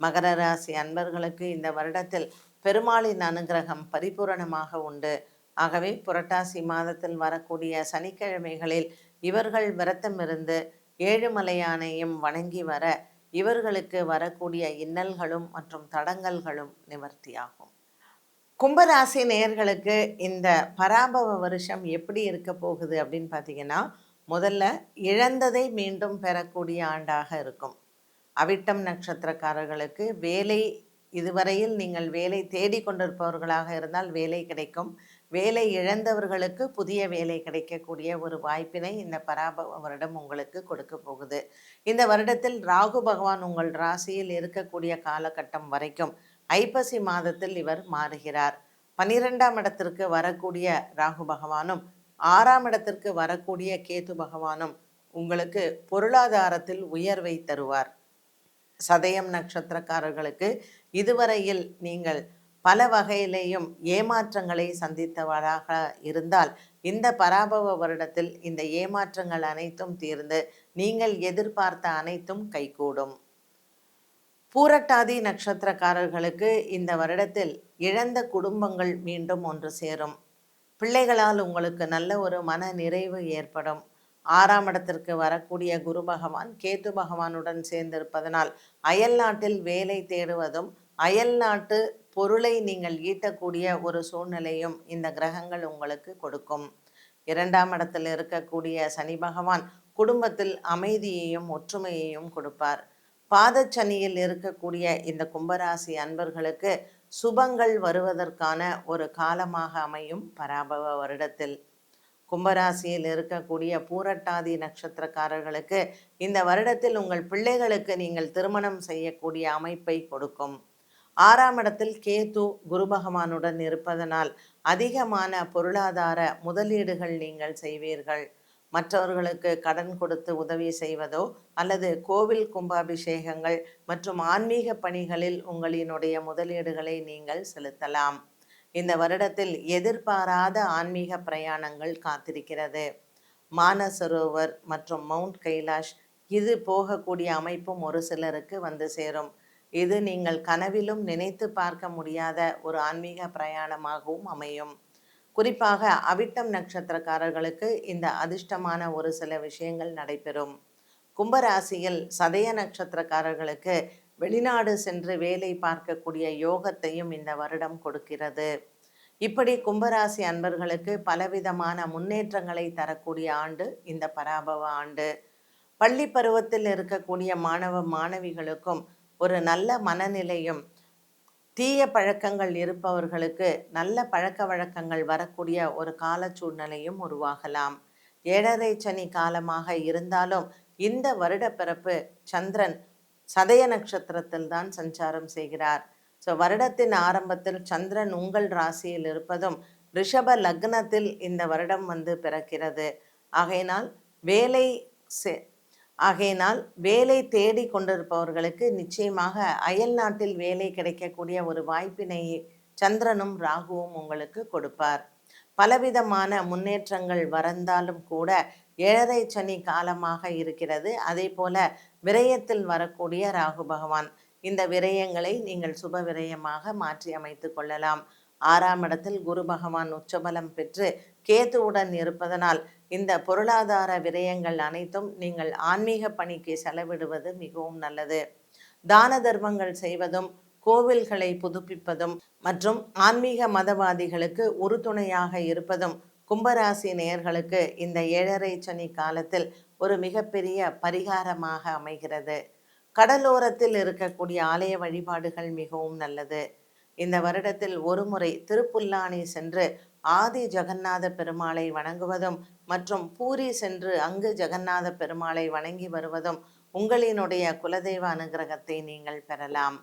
மகர ராசி அன்பர்களுக்கு இந்த வருடத்தில் பெருமாளின் அனுகிரகம் பரிபூரணமாக உண்டு. ஆகவே புரட்டாசி மாதத்தில் வரக்கூடிய சனிக்கிழமைகளில் இவர்கள் விரதமிருந்து ஏழுமலையானையும் வணங்கி வர இவர்களுக்கு வரக்கூடிய இன்னல்களும் மற்றும் தடங்கல்களும் நிவர்த்தியாகும். கும்பராசி நேயர்களுக்கு இந்த பராபவ வருஷம் எப்படி இருக்க போகுது அப்படின்னு பார்த்தீங்கன்னா, முதல்ல இழந்ததை மீண்டும் பெறக்கூடிய ஆண்டாக இருக்கும். அவிட்டம் நட்சத்திரக்காரர்களுக்கு வேலை, இதுவரையில் நீங்கள் வேலை தேடி கொண்டிருப்பவர்களாக இருந்தால் வேலை கிடைக்கும். வேலை இழந்தவர்களுக்கு புதிய வேலை கிடைக்கக்கூடிய ஒரு வாய்ப்பினை இந்த பராபவ வருடம் உங்களுக்கு கொடுக்க போகுது. இந்த வருடத்தில் ராகு பகவான் உங்கள் ராசியில் இருக்கக்கூடிய காலகட்டம் வரைக்கும் ஐப்பசி மாதத்தில் இவர் மாறுகிறார். 12ஆம் இடத்திற்கு வரக்கூடிய ராகு பகவானும் 6ஆம் இடத்திற்கு வரக்கூடிய கேது பகவானும் உங்களுக்கு பொருளாதாரத்தில் உயர்வை தருவார். சதயம் நட்சத்திரக்காரர்களுக்கு இதுவரையில் நீங்கள் பல வகையிலேயும் ஏமாற்றங்களை சந்தித்தவராக இருந்தால் இந்த பராபவ வருடத்தில் இந்த ஏமாற்றங்கள் அனைத்தும் தீர்ந்து நீங்கள் எதிர்பார்த்த அனைத்தும் கைகூடும். பூரட்டாதி நட்சத்திரக்காரர்களுக்கு இந்த வருடத்தில் இழந்த குடும்பங்கள் மீண்டும் ஒன்று சேரும். பிள்ளைகளால் உங்களுக்கு நல்ல ஒரு மன நிறைவு ஏற்படும். 6ஆம் இடத்திற்கு வரக்கூடிய குரு பகவான் கேது பகவானுடன் சேர்ந்திருப்பதனால் அயல் நாட்டில் வேலை தேடுவதும் அயல் நாட்டு பொருளை நீங்கள் ஈட்டக்கூடிய ஒரு சூழ்நிலையும் இந்த கிரகங்கள் உங்களுக்கு கொடுக்கும். 2ஆம் இடத்தில் இருக்கக்கூடிய சனி பகவான் குடும்பத்தில் அமைதியையும் ஒற்றுமையையும் கொடுப்பார். பாதச்சனியில் இருக்கக்கூடிய இந்த கும்பராசி அன்பர்களுக்கு சுபங்கள் வருவதற்கான ஒரு காலமாக அமையும் பராபவ வருடத்தில். கும்பராசியில் இருக்கக்கூடிய பூரட்டாதி நட்சத்திரக்காரர்களுக்கு இந்த வருடத்தில் உங்கள் பிள்ளைகளுக்கு நீங்கள் திருமணம் செய்யக்கூடிய அமைப்பை கொடுக்கும். 6ஆம் இடத்தில் கேது குரு பகவானுடன் இருப்பதனால் அதிகமான பொருளாதார முதலீடுகள் நீங்கள் செய்வீர்கள். மற்றவர்களுக்கு கடன் கொடுத்து உதவி செய்வதோ அல்லது கோவில் கும்பாபிஷேகங்கள் மற்றும் ஆன்மீக பணிகளில் உங்களினுடைய முதலீடுகளை நீங்கள் செலுத்தலாம். இந்த வருடத்தில் எதிர்பாராத ஆன்மீக பிரயாணங்கள் காத்திருக்கிறது. மானசரோவர் மற்றும் மவுண்ட் கைலாஷ் இது போகக்கூடிய அமைப்பும் ஒரு சிலருக்கு வந்து சேரும். இது நீங்கள் கனவிலும் நினைத்து பார்க்க முடியாத ஒரு ஆன்மீக பிரயாணமாகவும் அமையும். குறிப்பாக அவிட்டம் நட்சத்திரக்காரர்களுக்கு இந்த அதிர்ஷ்டமான ஒரு சில விஷயங்கள் நடைபெறும். கும்பராசியில் சதய நட்சத்திரக்காரர்களுக்கு வெளிநாடு சென்று வேலை பார்க்கக்கூடிய யோகத்தையும் இந்த வருடம் கொடுக்கிறது. இப்படி கும்பராசி அன்பர்களுக்கு பலவிதமான முன்னேற்றங்களை தரக்கூடிய ஆண்டு இந்த பராபவ ஆண்டு. பள்ளி பருவத்தில் இருக்கக்கூடிய மாணவ மாணவிகளுக்கும் ஒரு நல்ல மனநிலையும் தீய பழக்கங்கள் இருப்பவர்களுக்கு நல்ல பழக்க வழக்கங்கள் வரக்கூடிய ஒரு கால சூழ்நிலையும் உருவாகலாம். 7.5 சனி காலமாக இருந்தாலும் இந்த வருடப்பிறப்பு சந்திரன் சதய நட்சத்திரத்தில் தான் சஞ்சாரம் செய்கிறார். ஸோ வருடத்தின் ஆரம்பத்தில் சந்திரன் உங்கள் ராசியில் இருப்பதும் ரிஷப லக்னத்தில் இந்த வருடம் பிறக்கிறது. ஆகையினால் வேலை ஆகையினால் வேலை தேடி கொண்டிருப்பவர்களுக்கு நிச்சயமாக அயல் நாட்டில் வேலை கிடைக்கக்கூடிய ஒரு வாய்ப்பினை சந்திரனும் ராகுவும் உங்களுக்கு கொடுப்பார். பலவிதமான முன்னேற்றங்கள் வரந்தாலும் கூட 7.5 சனி காலமாக இருக்கிறது. அதே போல விரயத்தில் வரக்கூடிய ராகு பகவான், இந்த விரயங்களை நீங்கள் சுப விரயமாக மாற்றி அமைத்து கொள்ளலாம். 6ஆம் இடத்தில் குரு பகவான் உச்சபலம் பெற்று கேதுவுடன் இருப்பதனால் இந்த பொருளாதார விரயங்கள் அனைத்தும் நீங்கள் ஆன்மீக பணிக்கு செலவிடுவது மிகவும் நல்லது. தான தர்மங்கள் செய்வதும் கோவில்களை புதுப்பிப்பதும் மற்றும் ஆன்மீக மதவாதிகளுக்கு உறுதுணையாக இருப்பதும் கும்பராசி நேயர்களுக்கு இந்த 7.5 சனி காலத்தில் ஒரு மிகப்பெரிய பரிகாரமாக அமைகிறது. கடலோரத்தில் இருக்கக்கூடிய ஆலய வழிபாடுகள் மிகவும் நல்லது. இந்த வருடத்தில் ஒருமுறை திருப்புல்லானி சென்று ஆதி ஜெகநாத பெருமாளை வணங்குவதும் மற்றும் பூரி சென்று அங்கு ஜெகநாத பெருமாளை வணங்கி வருவதும் உங்களினுடைய குலதெய்வ அனுகிரகத்தை நீங்கள் பெறலாம்.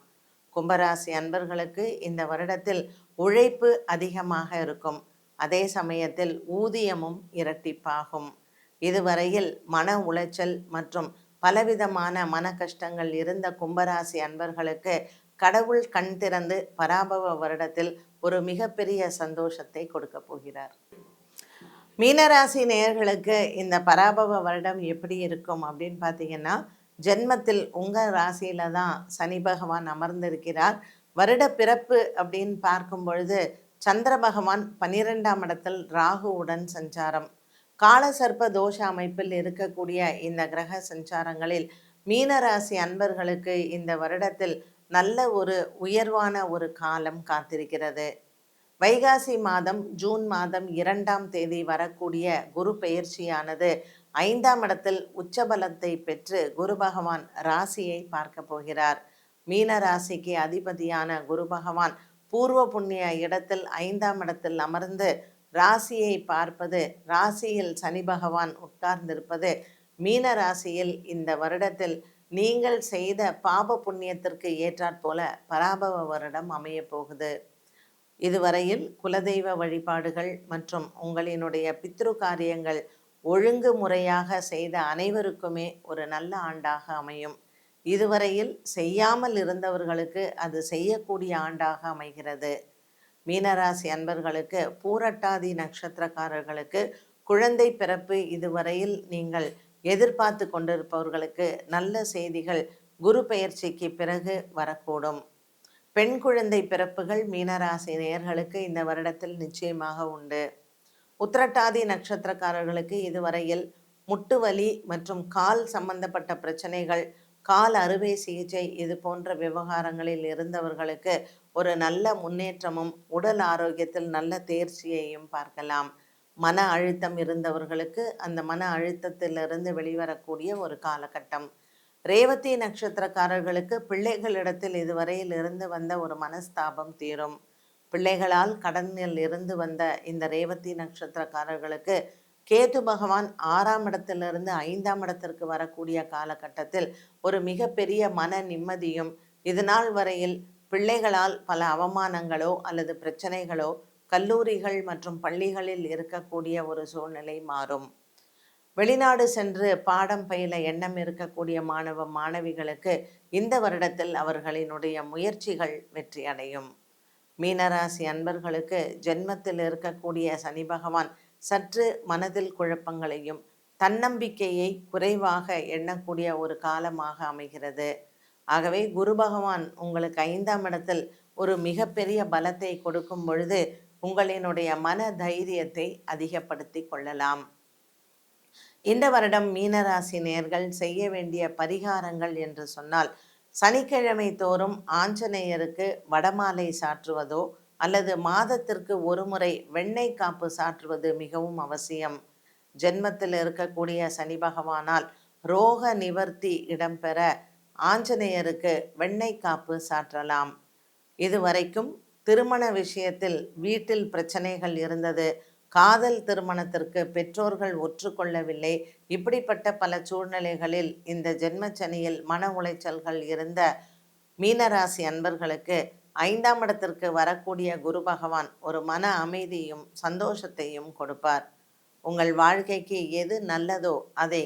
கும்பராசி அன்பர்களுக்கு இந்த வருடத்தில் உழைப்பு அதிகமாக இருக்கும். அதே சமயத்தில் ஊதியமும் இரட்டிப்பாகும். இதுவரையில் மன உளைச்சல் மற்றும் பலவிதமான மன கஷ்டங்கள் இருந்த கும்பராசி அன்பர்களுக்கு கடவுள் கண் திறந்து பராபவ வருடத்தில் ஒரு மிகப்பெரிய சந்தோஷத்தை கொடுக்க போகிறார். மீனராசி நேயர்களுக்கு இந்த பராபவ வருடம் எப்படி இருக்கும் அப்படின்னு பார்த்தீங்கன்னா, ஜென்மத்தில் உங்கள் ராசியில தான் சனி பகவான் அமர்ந்திருக்கிறார். வருட பிறப்பு அப்படின்னு பார்க்கும் பொழுது சந்திர பகவான் 12ஆம் இடத்தில் ராகுவுடன் சஞ்சாரம். காலசர்ப்ப தோஷ அமைப்பில் இருக்கக்கூடிய இந்த கிரக சஞ்சாரங்களில் மீனராசி அன்பர்களுக்கு இந்த வருடத்தில் நல்ல ஒரு உயர்வான ஒரு காலம் காத்திருக்கிறது. வைகாசி மாதம் ஜூன் மாதம் 2ஆம் தேதி வரக்கூடிய குரு பெயர்ச்சியானது 5ஆம் இடத்தில் உச்சபலத்தை பெற்று குரு பகவான் ராசியை பார்க்க போகிறார். மீன ராசிக்கு அதிபதியான குரு பகவான் பூர்வ புண்ணிய இடத்தில் 5ஆம் இடத்தில் அமர்ந்து ராசியை பார்ப்பது, ராசியில் சனி பகவான் உட்கார்ந்திருப்பது மீன ராசியில் இந்த வருடத்தில் நீங்கள் செய்த பாப புண்ணியத்திற்கு ஏற்றாற்போல பராபவ வருடம் அமைய போகுது. இதுவரையில் குலதெய்வ வழிபாடுகள் மற்றும் உங்களினுடைய பித்ரு காரியங்கள் ஒழுங்கு முறையாக செய்த அனைவருக்குமே ஒரு நல்ல ஆண்டாக அமையும். இதுவரையில் செய்யாமல் இருந்தவர்களுக்கு அது செய்யக்கூடிய ஆண்டாக அமைகிறது. மீனராசி அன்பர்களுக்கு பூரட்டாதி நட்சத்திரக்காரர்களுக்கு குழந்தை பிறப்பு இதுவரையில் நீங்கள் எதிர்பார்த்து கொண்டிருப்பவர்களுக்கு நல்ல செய்திகள் குரு பெயர்ச்சிக்கு பிறகு வரக்கூடும். பெண் குழந்தை பிறப்புகள் மீனராசி நேயர்களுக்கு இந்த வருடத்தில் நிச்சயமாக உண்டு. உத்திரட்டாதி நட்சத்திரக்காரர்களுக்கு இதுவரையில் முட்டு வலி மற்றும் கால் சம்பந்தப்பட்ட பிரச்சனைகள், கால் அறுவை சிகிச்சை இது போன்ற விவகாரங்களில் இருந்தவர்களுக்கு ஒரு நல்ல முன்னேற்றமும் உடல் ஆரோக்கியத்தில் நல்ல தேர்ச்சியையும் பார்க்கலாம். மன அழுத்தம் இருந்தவர்களுக்கு அந்த மன அழுத்தத்திலிருந்து வெளிவரக்கூடிய ஒரு காலகட்டம். ரேவதி நட்சத்திரக்காரர்களுக்கு பிள்ளைகளிடத்தில் இதுவரையில் இருந்து வந்த ஒரு மனஸ்தாபம் தீரும். பிள்ளைகளால் கடனில் இருந்து வந்த இந்த ரேவதி நட்சத்திரக்காரர்களுக்கு கேது பகவான் 6ஆம் இடத்திலிருந்து 5ஆம் இடத்திற்கு வரக்கூடிய காலகட்டத்தில் ஒரு மிகப்பெரிய மன நிம்மதியும், இதுநாள் வரையில் பிள்ளைகளால் பல அவமானங்களோ அல்லது பிரச்சனைகளோ கல்லூரிகள் மற்றும் பள்ளிகளில் இருக்கக்கூடிய ஒரு சூழ்நிலை மாறும். வெளிநாடு சென்று பாடம் பயில எண்ணம் இருக்கக்கூடிய மாணவ மாணவிகளுக்கு இந்த வருடத்தில் அவர்களினுடைய முயற்சிகள் வெற்றி அடையும். மீனராசி அன்பர்களுக்கு ஜென்மத்தில் இருக்கக்கூடிய சனி பகவான் சற்று மனதில் குழப்பங்களையும் தன்னம்பிக்கையை குறைவாக எண்ணக்கூடிய ஒரு காலமாக அமைகிறது. ஆகவே குரு பகவான் உங்களுக்கு 5ஆம் இடத்தில் ஒரு மிகப்பெரிய பலத்தை கொடுக்கும் பொழுது உங்களினுடைய மன தைரியத்தை அதிகப்படுத்தி கொள்ளலாம். இந்த வருடம் மீனராசி நேயர்கள் செய்ய வேண்டிய பரிகாரங்கள் என்று சொன்னால், சனிக்கிழமை தோறும் ஆஞ்சநேயருக்கு வடமாலை சாற்றுவதோ அல்லது மாதத்திற்கு ஒரு முறை வெண்ணெய் காப்பு சாற்றுவது மிகவும் அவசியம். ஜென்மத்தில் இருக்கக்கூடிய சனி பகவானால் ரோக நிவர்த்தி இடம்பெற ஆஞ்சநேயருக்கு வெண்ணெய் காப்பு சாற்றலாம். இதுவரைக்கும் திருமண விஷயத்தில் வீட்டில் பிரச்சனைகள் இருந்தது, காதல் திருமணத்திற்கு பெற்றோர்கள் ஒற்றுக்கொள்ளவில்லை, இப்படிப்பட்ட பல சூழ்நிலைகளில் இந்த ஜென்மச்சனியில் மன உளைச்சல்கள் இருந்த மீனராசி அன்பர்களுக்கு 5ஆம் இடத்திற்கு வரக்கூடிய குரு பகவான் ஒரு மன அமைதியும் சந்தோஷத்தையும் கொடுப்பார். உங்கள் வாழ்க்கைக்கு எது நல்லதோ அதை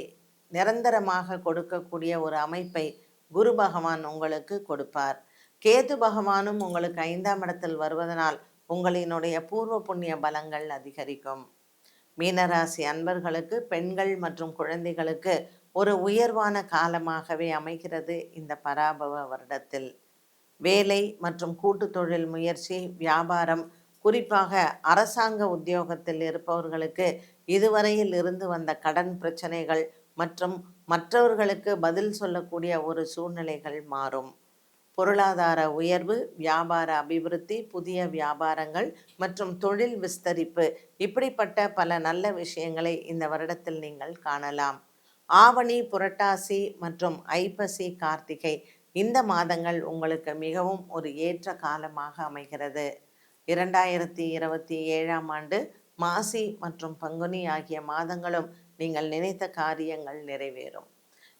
நிரந்தரமாக கொடுக்கக்கூடிய ஒரு அமைப்பை குரு பகவான் உங்களுக்கு கொடுப்பார். கேது பகவானும் உங்களுக்கு 5ஆம் இடத்தில் வருவதனால் உங்களினுடைய பூர்வ புண்ணிய பலங்கள் அதிகரிக்கும். மீனராசி அன்பர்களுக்கு பெண்கள் மற்றும் குழந்தைகளுக்கு ஒரு உயர்வான காலமாகவே அமைகிறது இந்த பராபவ வருடத்தில். வேலை மற்றும் கூட்டு தொழில் முயற்சி, வியாபாரம், குறிப்பாக அரசாங்க உத்தியோகத்தில் இருப்பவர்களுக்கு இதுவரையில் இருந்து வந்த கடன் பிரச்சனைகள் மற்றும் மற்றவர்களுக்கு பதில் சொல்லக்கூடிய ஒரு சூழ்நிலைகள் மாறும். பொருளாதார உயர்வு, வியாபார அபிவிருத்தி, புதிய வியாபாரங்கள் மற்றும் தொழில் விஸ்தரிப்பு, இப்படிப்பட்ட பல நல்ல விஷயங்களை இந்த வருடத்தில் நீங்கள் காணலாம். ஆவணி, புரட்டாசி மற்றும் ஐப்பசி, கார்த்திகை இந்த மாதங்கள் உங்களுக்கு மிகவும் ஒரு ஏற்ற காலமாக அமைகிறது. 2027ஆம் ஆண்டு மாசி மற்றும் பங்குனி ஆகிய மாதங்களும் நீங்கள் நினைத்த காரியங்கள் நிறைவேறும்.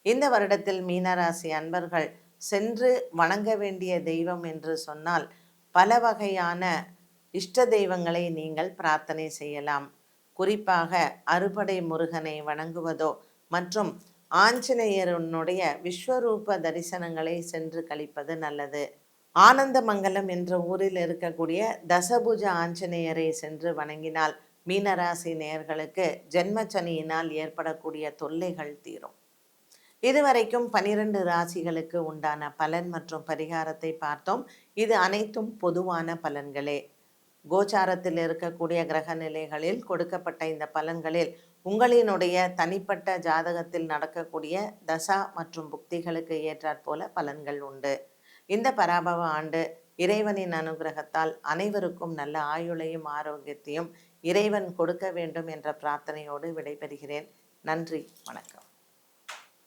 இந்த வருடத்தில் மீனராசி அன்பர்கள் சென்று வணங்க வேண்டிய தெய்வம் என்று சொன்னால் பல வகையான இஷ்ட தெய்வங்களை நீங்கள் பிரார்த்தனை செய்யலாம். குறிப்பாக அறுபடை முருகனை வணங்குவதோ மற்றும் ஆஞ்சநேயருடைய விஸ்வரூப தரிசனங்களை சென்று கழிப்பது நல்லது. ஆனந்தமங்கலம் என்ற ஊரில் இருக்கக்கூடிய தசபுஜ ஆஞ்சநேயரை சென்று வணங்கினால் மீனராசி நேயர்களுக்கு ஜென்மச்சனியினால் ஏற்படக்கூடிய தொல்லைகள் தீரும். இதுவரைக்கும் 12 ராசிகளுக்கு உண்டான பலன் மற்றும் பரிகாரத்தை பார்த்தோம். இது அனைத்தும் பொதுவான பலன்களே. கோச்சாரத்தில் இருக்கக்கூடிய கிரக நிலைகளில் கொடுக்கப்பட்ட இந்த பலன்களில் உங்களினுடைய தனிப்பட்ட ஜாதகத்தில் நடக்கக்கூடிய தசா மற்றும் புக்திகளுக்கு ஏற்றாற்போல பலன்கள் உண்டு. இந்த பராபவ ஆண்டு இறைவனின் அனுகிரகத்தால் அனைவருக்கும் நல்ல ஆயுளையும் ஆரோக்கியத்தையும் இறைவன் கொடுக்க வேண்டும் என்ற பிரார்த்தனையோடு விடைபெறுகிறேன். நன்றி, வணக்கம்.